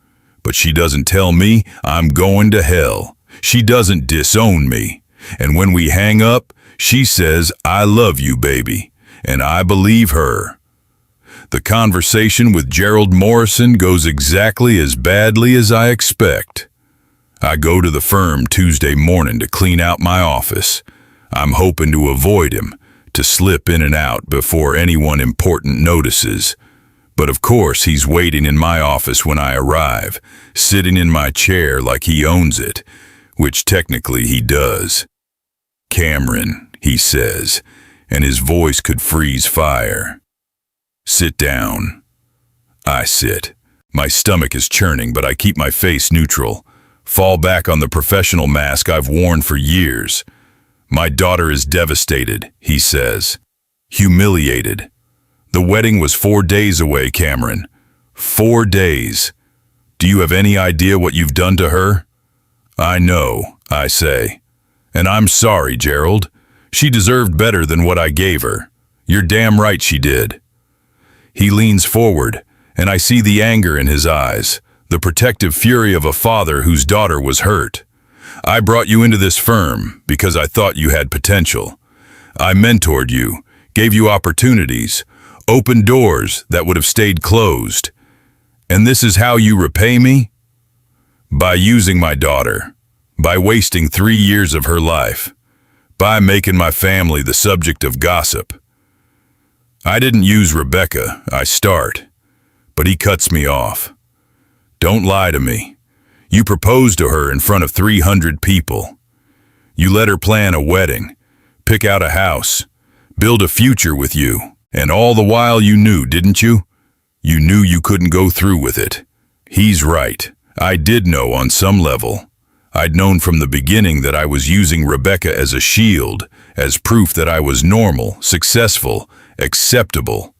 But she doesn't tell me I'm going to hell. She doesn't disown me. And when we hang up, she says, I love you, baby. And I believe her. The conversation with Gerald Morrison goes exactly as badly as I expect. I go to the firm Tuesday morning to clean out my office. I'm hoping to avoid him, to slip in and out before anyone important notices. But of course he's waiting in my office when I arrive, sitting in my chair like he owns it, which technically he does. Cameron, he says, and his voice could freeze fire. Sit down. I sit. My stomach is churning, but I keep my face neutral. Fall back on the professional mask I've worn for years. My daughter is devastated, he says. Humiliated. The wedding was 4 days away, Cameron. 4 days. Do you have any idea what you've done to her? I know, I say. And I'm sorry, Gerald. She deserved better than what I gave her. You're damn right she did. He leans forward, and I see the anger in his eyes, the protective fury of a father whose daughter was hurt. I brought you into this firm because I thought you had potential. I mentored you, gave you opportunities, opened doors that would have stayed closed. And this is how you repay me? By using my daughter, by wasting 3 years of her life, by making my family the subject of gossip. I didn't use Rebecca, I start, but he cuts me off. Don't lie to me. You proposed to her in front of 300 people. You let her plan a wedding, pick out a house, build a future with you, and all the while you knew, didn't you? You knew you couldn't go through with it. He's right. I did know on some level. I'd known from the beginning that I was using Rebecca as a shield, as proof that I was normal, successful, acceptable.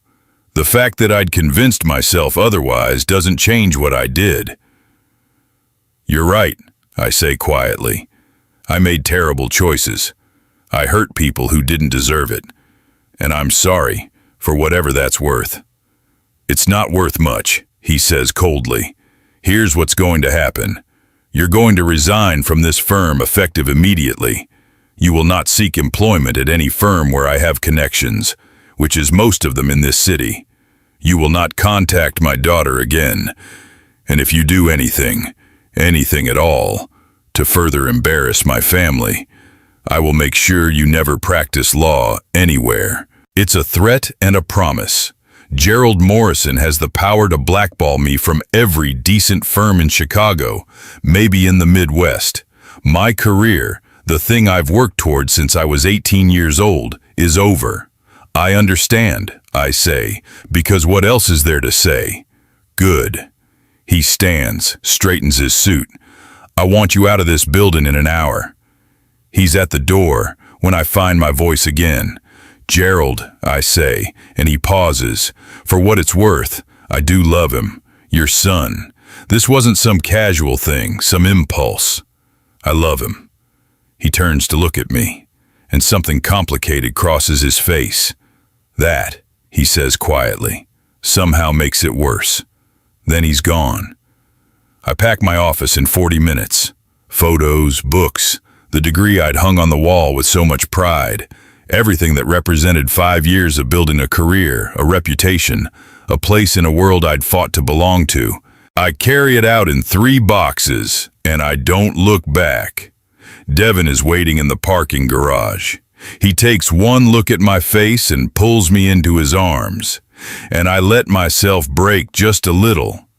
The fact that I'd convinced myself otherwise doesn't change what I did. You're right, I say quietly. I made terrible choices. I hurt people who didn't deserve it. And I'm sorry, for whatever that's worth. It's not worth much, he says coldly. Here's what's going to happen. You're going to resign from this firm effective immediately. You will not seek employment at any firm where I have connections, which is most of them in this city. You will not contact my daughter again. And if you do anything at all, to further embarrass my family, I will make sure you never practice law anywhere. It's a threat and a promise. Gerald Morrison has the power to blackball me from every decent firm in Chicago, maybe in the Midwest. My career, the thing I've worked toward since I was 18 years old, is over. I understand, I say, because what else is there to say? Good. He stands, straightens his suit. I want you out of this building in an hour. He's at the door when I find my voice again. Gerald, I say, and he pauses. For what it's worth, I do love him. Your son. This wasn't some casual thing, some impulse. I love him. He turns to look at me, and something complicated crosses his face. That, he says quietly, somehow makes it worse. Then he's gone. I pack my office in 40 minutes. Photos, books, the degree I'd hung on the wall with so much pride, everything that represented 5 years of building a career, a reputation, a place in a world I'd fought to belong to, I carry it out in 3 boxes, and I don't look back. Devin is waiting in the parking garage. He takes one look at my face and pulls me into his arms, and I let myself break just a little.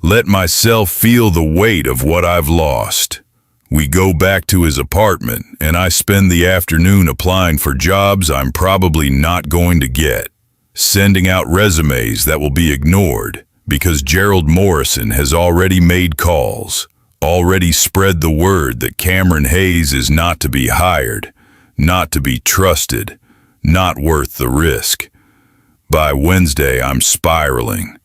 Let myself feel the weight of what I've lost. We go back to his apartment, and I spend the afternoon applying for jobs I'm probably not going to get, sending out resumes that will be ignored because Gerald Morrison has already made calls, already spread the word that Cameron Hayes is not to be hired, not to be trusted, not worth the risk. By Wednesday, I'm spiraling.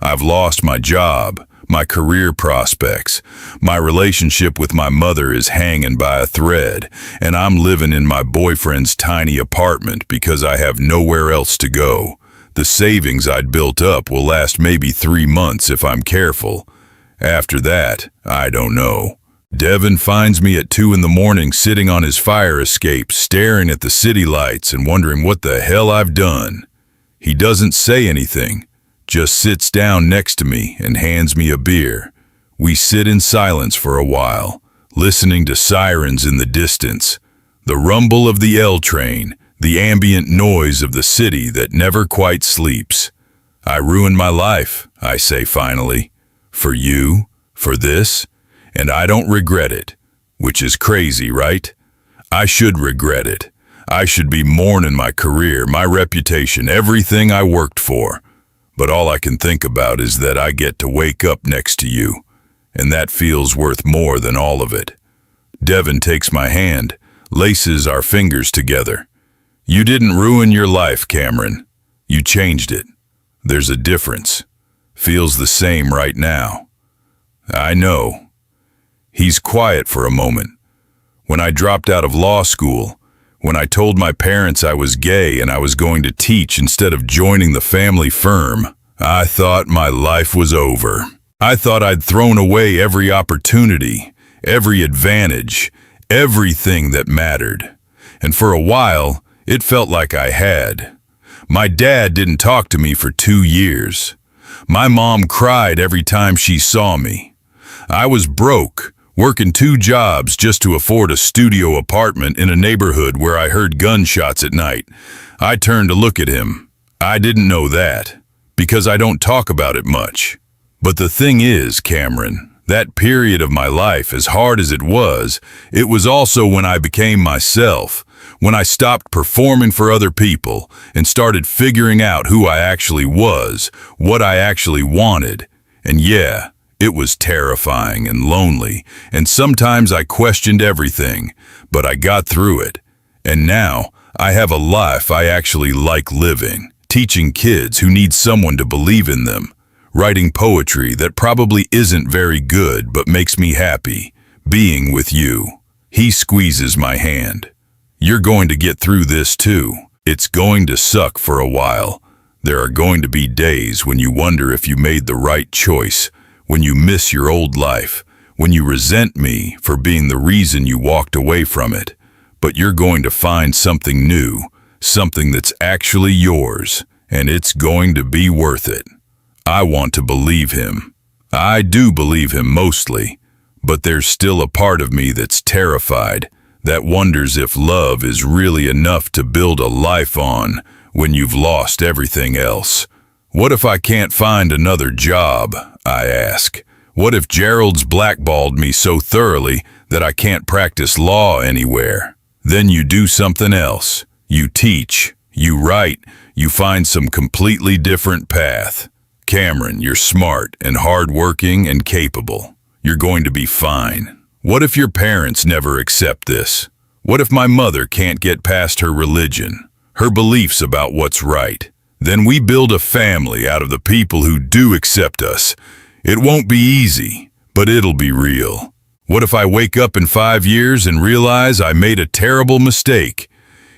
I've lost my job, my career prospects. My relationship with my mother is hanging by a thread, and I'm living in my boyfriend's tiny apartment because I have nowhere else to go. The savings I'd built up will last maybe 3 months if I'm careful. After that, I don't know. Devin finds me at 2 in the morning sitting on his fire escape, staring at the city lights and wondering what the hell I've done. He doesn't say anything, just sits down next to me and hands me a beer. We sit in silence for a while, listening to sirens in the distance, the rumble of the L train, the ambient noise of the city that never quite sleeps. I ruined my life, I say finally. For you, for this, and I don't regret it, which is crazy, right? I should regret it. I should be mourning my career, my reputation, everything I worked for. But all I can think about is that I get to wake up next to you, and that feels worth more than all of it. Devin takes my hand, laces our fingers together. You didn't ruin your life, Cameron. You changed it. There's a difference. Feels the same right now. I know. He's quiet for a moment. When I dropped out of law school, when I told my parents I was gay and I was going to teach instead of joining the family firm, I thought my life was over. I thought I'd thrown away every opportunity, every advantage, everything that mattered. And for a while, it felt like I had. My dad didn't talk to me for 2 years. My mom cried every time she saw me. I was broke, working 2 jobs just to afford a studio apartment in a neighborhood where I heard gunshots at night. I turned to look at him. I didn't know that, because I don't talk about it much. But the thing is, Cameron, that period of my life, as hard as it was also when I became myself, when I stopped performing for other people and started figuring out who I actually was, what I actually wanted. And yeah, it was terrifying and lonely, and sometimes I questioned everything, but I got through it. And now, I have a life I actually like living, teaching kids who need someone to believe in them, writing poetry that probably isn't very good but makes me happy, being with you. He squeezes my hand. You're going to get through this too. It's going to suck for a while. There are going to be days when you wonder if you made the right choice, when you miss your old life, when you resent me for being the reason you walked away from it. But you're going to find something new, something that's actually yours, and it's going to be worth it. I want to believe him. I do believe him mostly, but there's still a part of me that's terrified, that wonders if love is really enough to build a life on when you've lost everything else. What if I can't find another job, I ask? What if Gerald's blackballed me so thoroughly that I can't practice law anywhere? Then you do something else. You teach, you write, you find some completely different path. Cameron, you're smart and hardworking and capable. You're going to be fine. What if your parents never accept this? What if my mother can't get past her religion, her beliefs about what's right? Then we build a family out of the people who do accept us. It won't be easy, but it'll be real. What if I wake up in 5 years and realize I made a terrible mistake?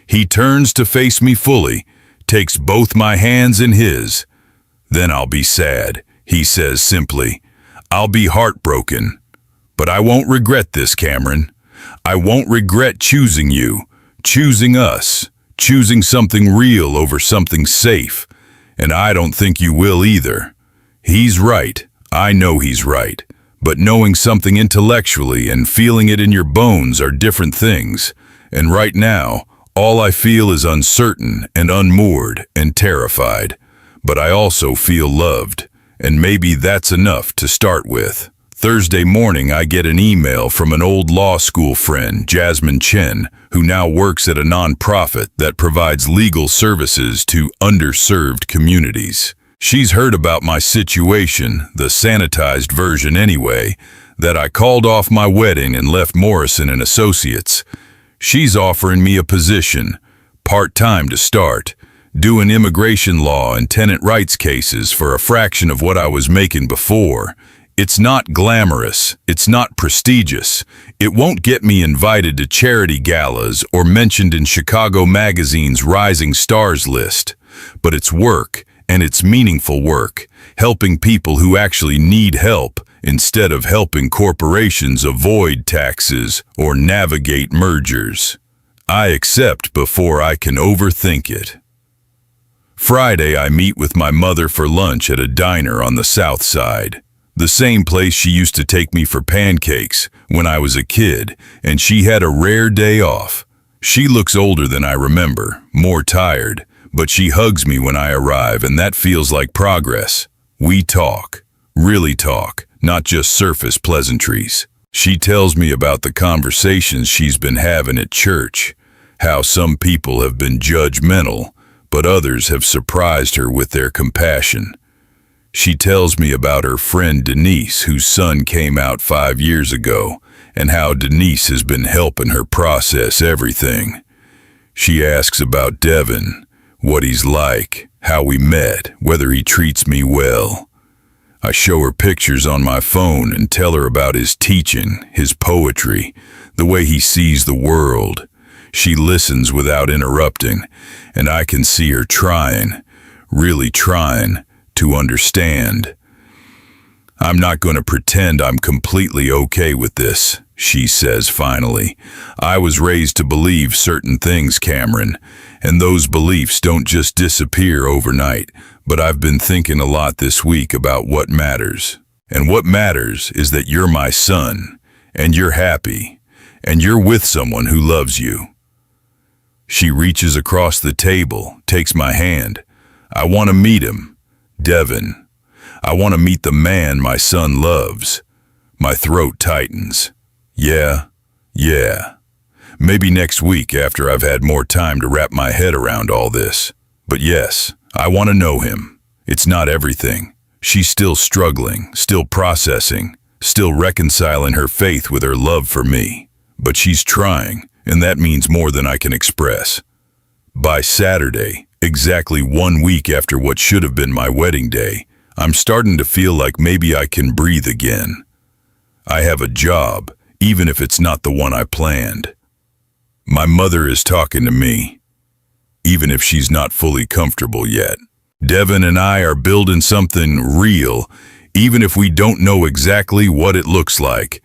He turns to face me fully, takes both my hands in his. Then I'll be sad, he says simply. I'll be heartbroken. But I won't regret this, Cameron. I won't regret choosing you, choosing us, choosing something real over something safe. And I don't think you will either. He's right. I know he's right, but knowing something intellectually and feeling it in your bones are different things, and right now, all I feel is uncertain and unmoored and terrified, but I also feel loved, and maybe that's enough to start with. Thursday morning, I get an email from an old law school friend, Jasmine Chen, who now works at a nonprofit that provides legal services to underserved communities. She's heard about my situation, the sanitized version anyway, that I called off my wedding and left Morrison and Associates. She's offering me a position, part-time to start, doing immigration law and tenant rights cases for a fraction of what I was making before. It's not glamorous, it's not prestigious, it won't get me invited to charity galas or mentioned in Chicago Magazine's Rising Stars list, but it's work, and it's meaningful work, helping people who actually need help instead of helping corporations avoid taxes or navigate mergers. I accept before I can overthink it. Friday, I meet with my mother for lunch at a diner on the South Side. The same place she used to take me for pancakes when I was a kid, and she had a rare day off. She looks older than I remember, more tired, but she hugs me when I arrive, and that feels like progress. We talk, really talk, not just surface pleasantries. She tells me about the conversations she's been having at church, how some people have been judgmental, but others have surprised her with their compassion. She tells me about her friend Denise, whose son came out 5 years ago, and how Denise has been helping her process everything. She asks about Devin, what he's like, how we met, whether he treats me well. I show her pictures on my phone and tell her about his teaching, his poetry, the way he sees the world. She listens without interrupting, and I can see her trying, really trying, to understand. I'm not going to pretend I'm completely okay with this, she says finally. I was raised to believe certain things, Cameron, and those beliefs don't just disappear overnight, but I've been thinking a lot this week about what matters. And what matters is that you're my son, and you're happy, and you're with someone who loves you. She reaches across the table, takes my hand. I want to meet him. Devin. I want to meet the man my son loves. My throat tightens. Yeah. Maybe next week after I've had more time to wrap my head around all this. But yes, I want to know him. It's not everything. She's still struggling, still processing, still reconciling her faith with her love for me. But she's trying, and that means more than I can express. By Saturday, exactly 1 week after what should have been my wedding day, I'm starting to feel like maybe I can breathe again. I have a job, even if it's not the one I planned. My mother is talking to me, even if she's not fully comfortable yet. Devin and I are building something real, even if we don't know exactly what it looks like.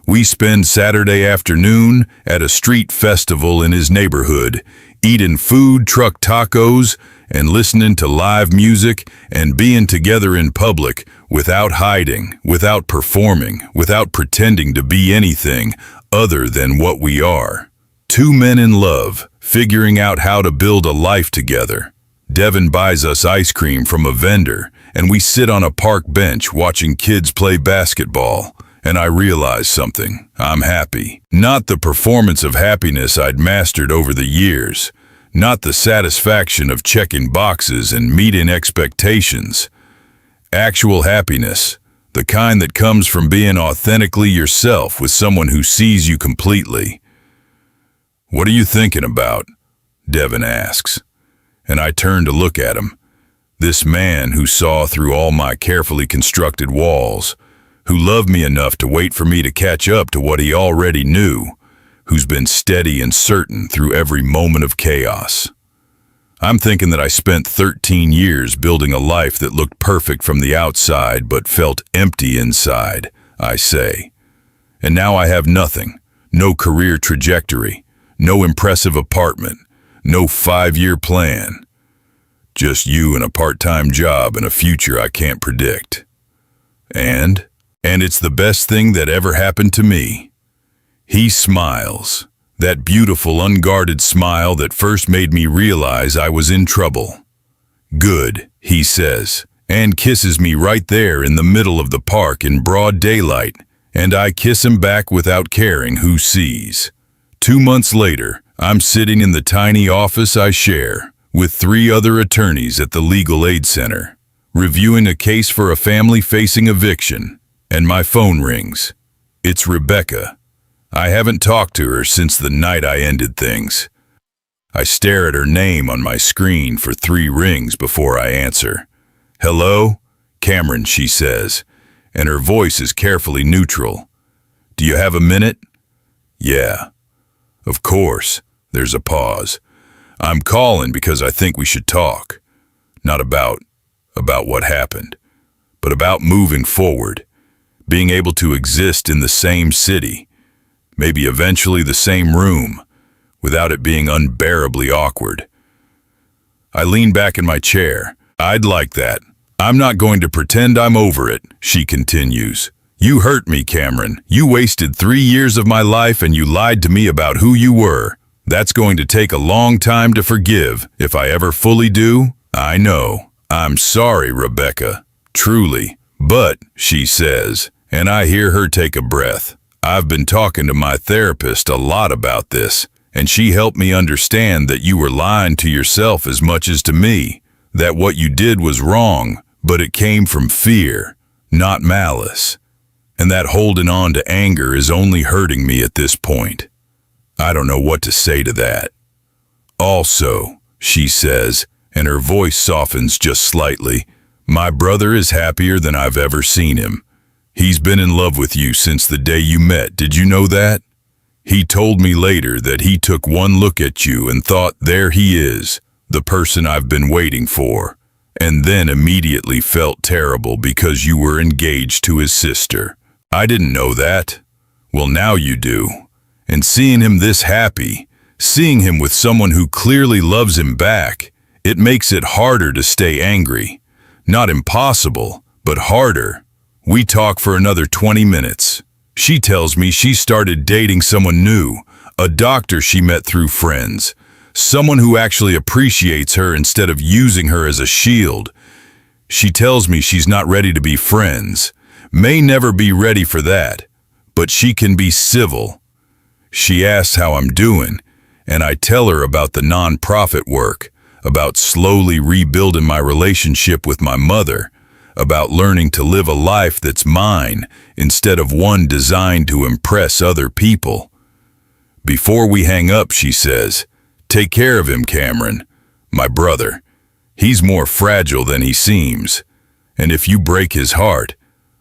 We spend Saturday afternoon at a street festival in his neighborhood, eating food truck tacos and listening to live music and being together in public without hiding, without performing, without pretending to be anything other than what we are. Two men in love, figuring out how to build a life together. Devin buys us ice cream from a vendor, and we sit on a park bench watching kids play basketball. And I realize something. I'm happy. Not the performance of happiness I'd mastered over the years. Not the satisfaction of checking boxes and meeting expectations. Actual happiness. The kind that comes from being authentically yourself with someone who sees you completely. What are you thinking about? Devin asks. And I turn to look at him. This man who saw through all my carefully constructed walls, who loved me enough to wait for me to catch up to what he already knew, who's been steady and certain through every moment of chaos. I'm thinking that I spent 13 years building a life that looked perfect from the outside but felt empty inside, I say. And now I have nothing, no career trajectory, no impressive apartment, no 5-year plan. Just you and a part-time job and a future I can't predict. And it's the best thing that ever happened to me. He smiles, that beautiful, unguarded smile that first made me realize I was in trouble. Good, he says, and kisses me right there in the middle of the park in broad daylight, and I kiss him back without caring who sees. 2 months later, I'm sitting in the tiny office I share with 3 other attorneys at the Legal Aid Center, reviewing a case for a family facing eviction, and my phone rings. It's Rebecca. I haven't talked to her since the night I ended things. I stare at her name on my screen for 3 rings before I answer. "Hello? Cameron," she says, and her voice is carefully neutral. "Do you have a minute?" "Yeah." "Of course." There's a pause. "I'm calling because I think we should talk. Not about what happened, but about moving forward, being able to exist in the same city, maybe eventually the same room, without it being unbearably awkward." I lean back in my chair. "I'd like that. I'm not going to pretend I'm over it," she continues. "You hurt me, Cameron. You wasted 3 years of my life and you lied to me about who you were. That's going to take a long time to forgive, if I ever fully do. I know. I'm sorry, Rebecca. Truly. But," she says, and I hear her take a breath, "I've been talking to my therapist a lot about this, and she helped me understand that you were lying to yourself as much as to me, that what you did was wrong, but it came from fear, not malice, and that holding on to anger is only hurting me at this point. I don't know what to say to that. Also," she says, and her voice softens just slightly, "my brother is happier than I've ever seen him. He's been in love with you since the day you met. Did you know that? He told me later that he took one look at you and thought, there he is, the person I've been waiting for, and then immediately felt terrible because you were engaged to his sister. I didn't know that. Well, now you do. And seeing him this happy, seeing him with someone who clearly loves him back, it makes it harder to stay angry. Not impossible, but harder. We talk for another 20 minutes. She tells me she started dating someone new, a doctor she met through friends, someone who actually appreciates her instead of using her as a shield. She tells me she's not ready to be friends, may never be ready for that, but she can be civil. She asks how I'm doing, and I tell her about the nonprofit work, about slowly rebuilding my relationship with my mother, about learning to live a life that's mine instead of one designed to impress other people. Before we hang up, she says, "Take care of him, Cameron, my brother. He's more fragile than he seems, and if you break his heart,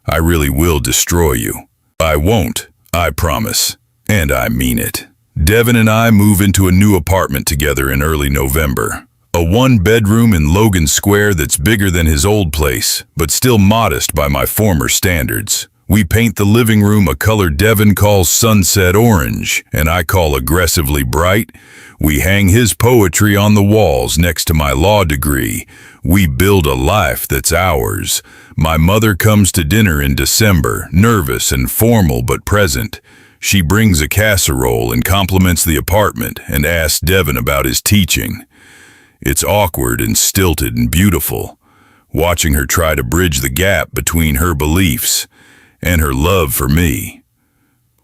I really will destroy you. I won't, I promise, and I mean it." Devin and I move into a new apartment together in early November. A 1-bedroom in Logan Square that's bigger than his old place, but still modest by my former standards. We paint the living room a color Devin calls sunset orange, and I call aggressively bright. We hang his poetry on the walls next to my law degree. We build a life that's ours. My mother comes to dinner in December, nervous and formal but present. She brings a casserole and compliments the apartment and asks Devin about his teaching. It's awkward and stilted and beautiful, watching her try to bridge the gap between her beliefs and her love for me.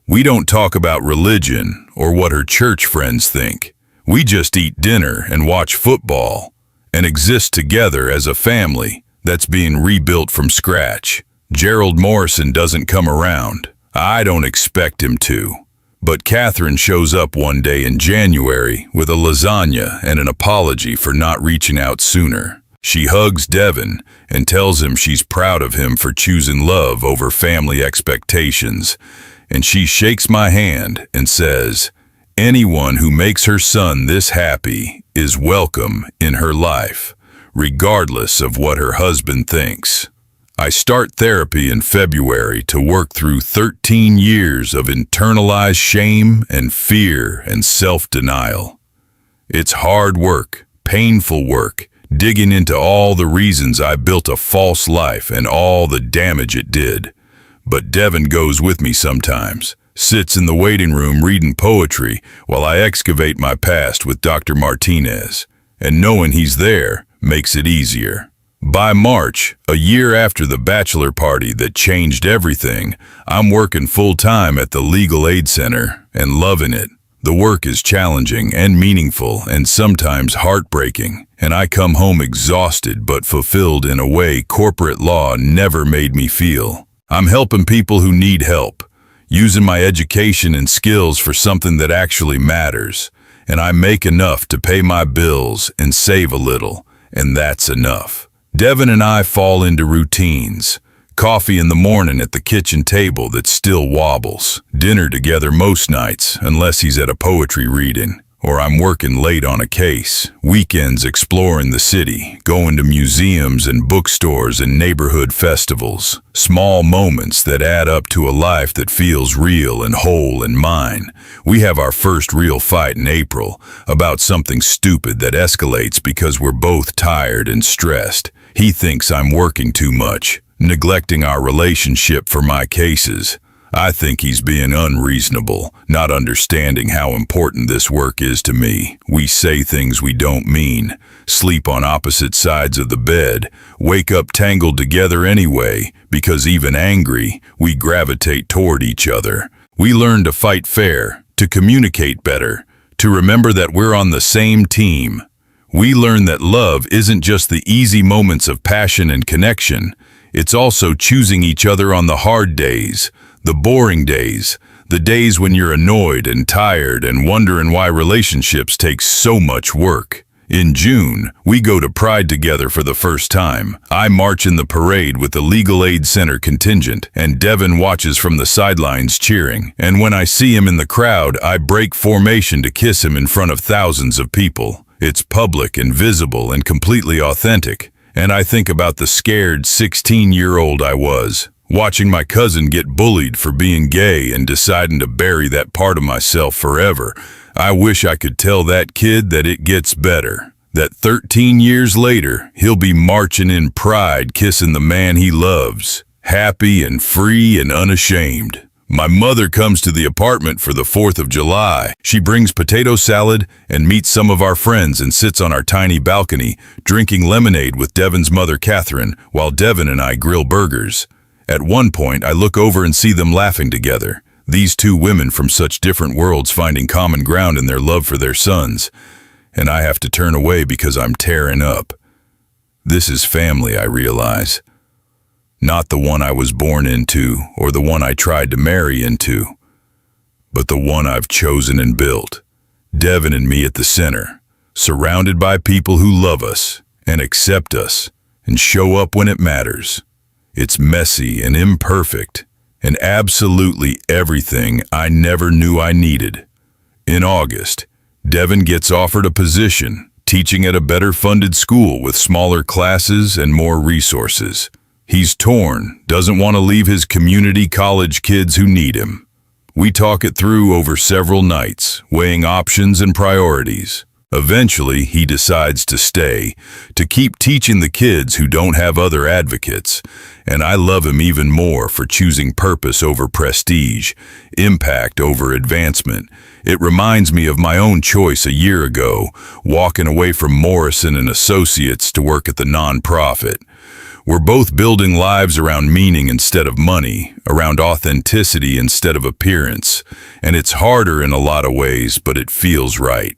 We don't talk about religion or what her church friends think. We just eat dinner and watch football and exist together as a family that's being rebuilt from scratch. Gerald Morrison doesn't come around. I don't expect him to. But Catherine shows up one day in January with a lasagna and an apology for not reaching out sooner. She hugs Devin and tells him she's proud of him for choosing love over family expectations. And she shakes my hand and says, anyone who makes her son this happy is welcome in her life, regardless of what her husband thinks. I start therapy in February to work through 13 years of internalized shame and fear and self-denial. It's hard work, painful work, digging into all the reasons I built a false life and all the damage it did. But Devin goes with me sometimes, sits in the waiting room reading poetry while I excavate my past with Dr. Martinez, and knowing he's there makes it easier. By March, a year after the bachelor party that changed everything, I'm working full-time at the Legal Aid Center and loving it. The work is challenging and meaningful and sometimes heartbreaking, and I come home exhausted but fulfilled in a way corporate law never made me feel. I'm helping people who need help, using my education and skills for something that actually matters, and I make enough to pay my bills and save a little, and that's enough. Devin and I fall into routines. Coffee in the morning at the kitchen table that still wobbles. Dinner together most nights, unless he's at a poetry reading, or I'm working late on a case. Weekends exploring the city, going to museums and bookstores and neighborhood festivals. Small moments that add up to a life that feels real and whole and mine. We have our first real fight in April about something stupid that escalates because we're both tired and stressed. He thinks I'm working too much, neglecting our relationship for my cases. I think he's being unreasonable, not understanding how important this work is to me. We say things we don't mean, sleep on opposite sides of the bed, wake up tangled together anyway, because even angry, we gravitate toward each other. We learn to fight fair, to communicate better, to remember that we're on the same team. We learn that love isn't just the easy moments of passion and connection. It's also choosing each other on the hard days, the boring days, the days when you're annoyed and tired and wondering why relationships take so much work. In June, we go to Pride together for the first time. I march in the parade with the Legal Aid Center contingent, and Devin watches from the sidelines cheering. And when I see him in the crowd, I break formation to kiss him in front of thousands of people. It's public and visible and completely authentic. And I think about the scared 16-year-old I was, watching my cousin get bullied for being gay and deciding to bury that part of myself forever. I wish I could tell that kid that it gets better, that 13 years later, he'll be marching in pride, kissing the man he loves, happy and free and unashamed. My mother comes to the apartment for the 4th of July. She brings potato salad and meets some of our friends and sits on our tiny balcony, drinking lemonade with Devin's mother, Catherine, while Devin and I grill burgers. At one point, I look over and see them laughing together. These two women from such different worlds finding common ground in their love for their sons. And I have to turn away because I'm tearing up. This is family, I realize. Not the one I was born into or the one I tried to marry into, but the one I've chosen and built. Devin and me at the center, surrounded by people who love us and accept us and show up when it matters. It's messy and imperfect and absolutely everything I never knew I needed. In August, Devin gets offered a position, teaching at a better funded school with smaller classes and more resources. He's torn, doesn't want to leave his community college kids who need him. We talk it through over several nights, weighing options and priorities. Eventually, he decides to stay, to keep teaching the kids who don't have other advocates. And I love him even more for choosing purpose over prestige, impact over advancement. It reminds me of my own choice a year ago, walking away from Morrison and Associates to work at the nonprofit. We're both building lives around meaning instead of money, around authenticity instead of appearance. And it's harder in a lot of ways, but it feels right.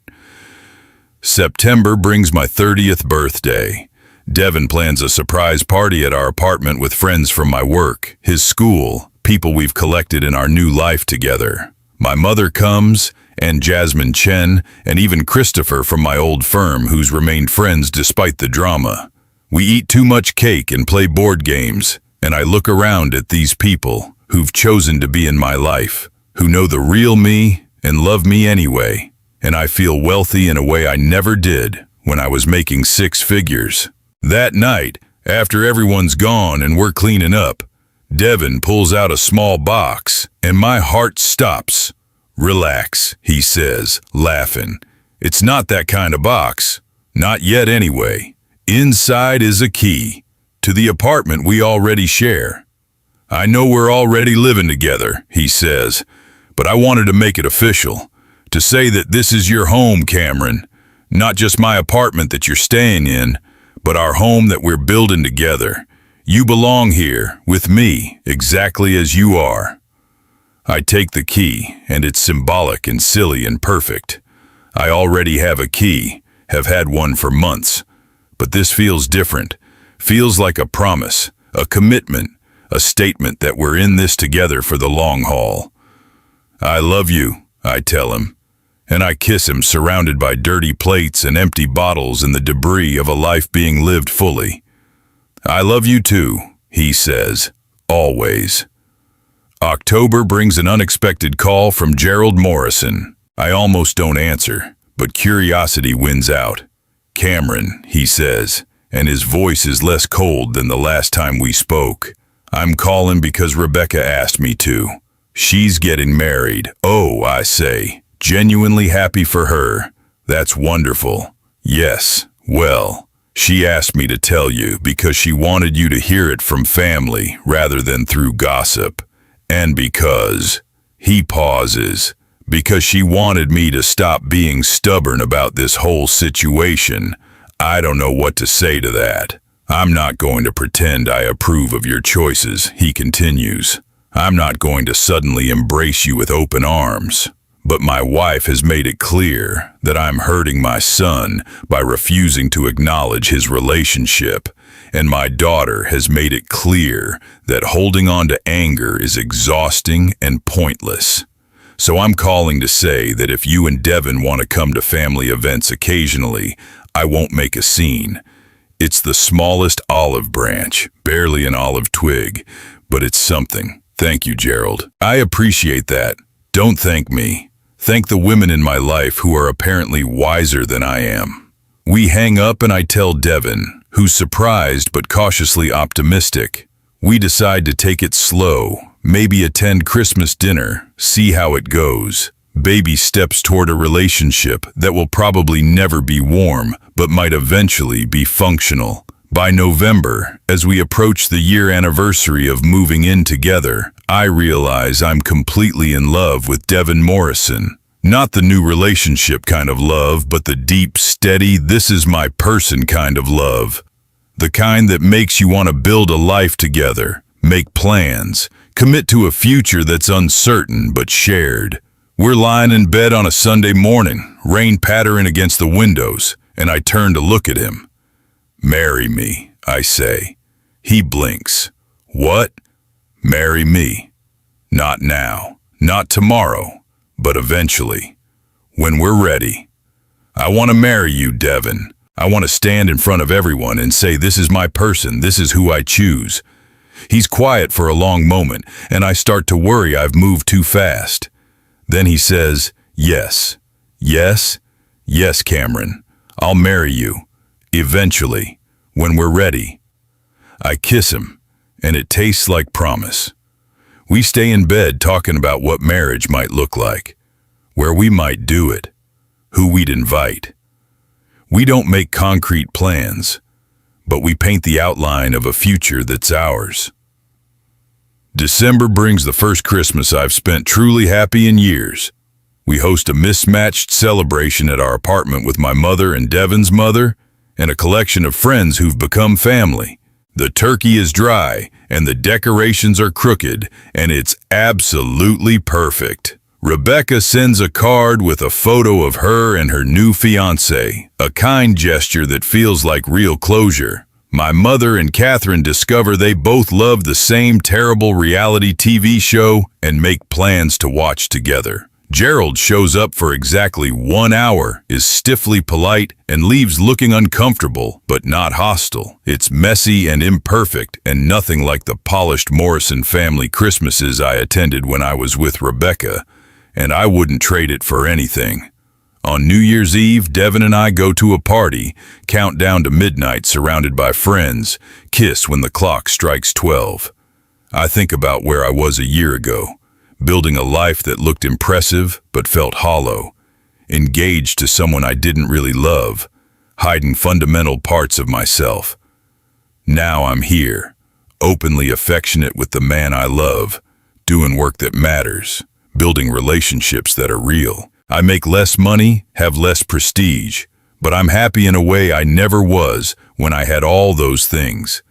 September brings my 30th birthday. Devin plans a surprise party at our apartment with friends from my work, his school, people we've collected in our new life together. My mother comes, and Jasmine Chen, and even Christopher from my old firm who's remained friends despite the drama. We eat too much cake and play board games, and I look around at these people who've chosen to be in my life, who know the real me and love me anyway. And I feel wealthy in a way I never did when I was making 6 figures. That night, after everyone's gone and we're cleaning up, Devin pulls out a small box, and my heart stops. "Relax," he says, laughing. "It's not that kind of box. Not yet anyway. Inside is a key to the apartment we already share. I know we're already living together, he says, but I wanted to make it official, to say that this is your home, Cameron. Not just my apartment that you're staying in, but our home that we're building together. You belong here, with me, exactly as you are. I take the key, and it's symbolic and silly and perfect. I already have a key, have had one for months. But this feels different, feels like a promise, a commitment, a statement that we're in this together for the long haul. I love you, I tell him, and I kiss him surrounded by dirty plates and empty bottles and the debris of a life being lived fully. I love you too, he says, always. October brings an unexpected call from Gerald Morrison. I almost don't answer, but curiosity wins out. Cameron, he says, and his voice is less cold than the last time we spoke. I'm calling because Rebecca asked me to. She's getting married. Oh, I say, genuinely happy for her. That's wonderful. Yes, well, she asked me to tell you because she wanted you to hear it from family rather than through gossip. And because, he pauses, because she wanted me to stop being stubborn about this whole situation. I don't know what to say to that. I'm not going to pretend I approve of your choices, he continues. I'm not going to suddenly embrace you with open arms. But my wife has made it clear that I'm hurting my son by refusing to acknowledge his relationship. And my daughter has made it clear that holding on to anger is exhausting and pointless. So I'm calling to say that if you and Devin want to come to family events occasionally, I won't make a scene. It's the smallest olive branch, barely an olive twig, but it's something. Thank you, Gerald. I appreciate that. Don't thank me. Thank the women in my life who are apparently wiser than I am. We hang up and I tell Devin, who's surprised but cautiously optimistic. We decide to take it slow. Maybe attend Christmas dinner, see how it goes. Baby steps toward a relationship that will probably never be warm, but might eventually be functional. By November, as we approach the year anniversary of moving in together, I realize I'm completely in love with Devin Morrison. Not the new relationship kind of love, but the deep, steady, this is my person kind of love. The kind that makes you want to build a life together, make plans, commit to a future that's uncertain but shared. We're lying in bed on a Sunday morning, rain pattering against the windows, and I turn to look at him. Marry me, I say. He blinks. What? Marry me. Not now, not tomorrow, but eventually. When we're ready. I want to marry you, Devin. I want to stand in front of everyone and say this is my person, this is who I choose. He's quiet for a long moment, and I start to worry I've moved too fast. Then he says, yes, yes, yes, Cameron, I'll marry you. Eventually, when we're ready. I kiss him, and it tastes like promise. We stay in bed talking about what marriage might look like, where we might do it, who we'd invite. We don't make concrete plans, but we paint the outline of a future that's ours. December brings the first Christmas I've spent truly happy in years. We host a mismatched celebration at our apartment with my mother and Devin's mother, and a collection of friends who've become family. The turkey is dry, and the decorations are crooked, and it's absolutely perfect. Rebecca sends a card with a photo of her and her new fiancé, a kind gesture that feels like real closure. My mother and Catherine discover they both love the same terrible reality TV show and make plans to watch together. Gerald shows up for exactly 1 hour, is stiffly polite, and leaves looking uncomfortable, but not hostile. It's messy and imperfect, and nothing like the polished Morrison family Christmases I attended when I was with Rebecca, and I wouldn't trade it for anything. On New Year's Eve, Devin and I go to a party, count down to midnight surrounded by friends, kiss when the clock strikes 12. I think about where I was a year ago, building a life that looked impressive but felt hollow, engaged to someone I didn't really love. hiding fundamental parts of myself. Now I'm here, openly affectionate with the man I love, doing work that matters, building relationships that are real. I make less money, have less prestige, but I'm happy in a way I never was when I had all those things.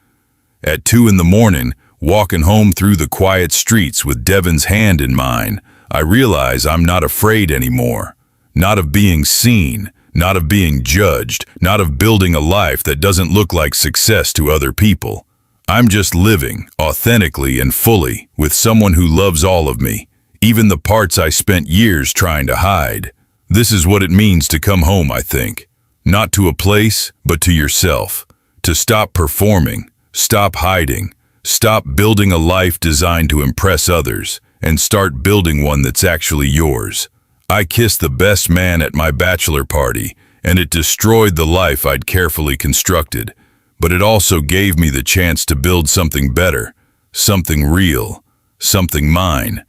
At 2 a.m, walking home through the quiet streets with Devin's hand in mine, I realize I'm not afraid anymore. Not of being seen, not of being judged, not of building a life that doesn't look like success to other people. I'm just living, authentically and fully, with someone who loves all of me, even the parts I spent years trying to hide. This is what it means to come home, I think. Not to a place, but to yourself. To stop performing, stop hiding, stop building a life designed to impress others, and start building one that's actually yours. I kissed the best man at my bachelor party, and it destroyed the life I'd carefully constructed. But it also gave me the chance to build something better, something real, something mine.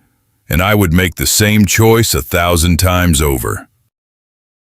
And I would make the same choice 1,000 times over.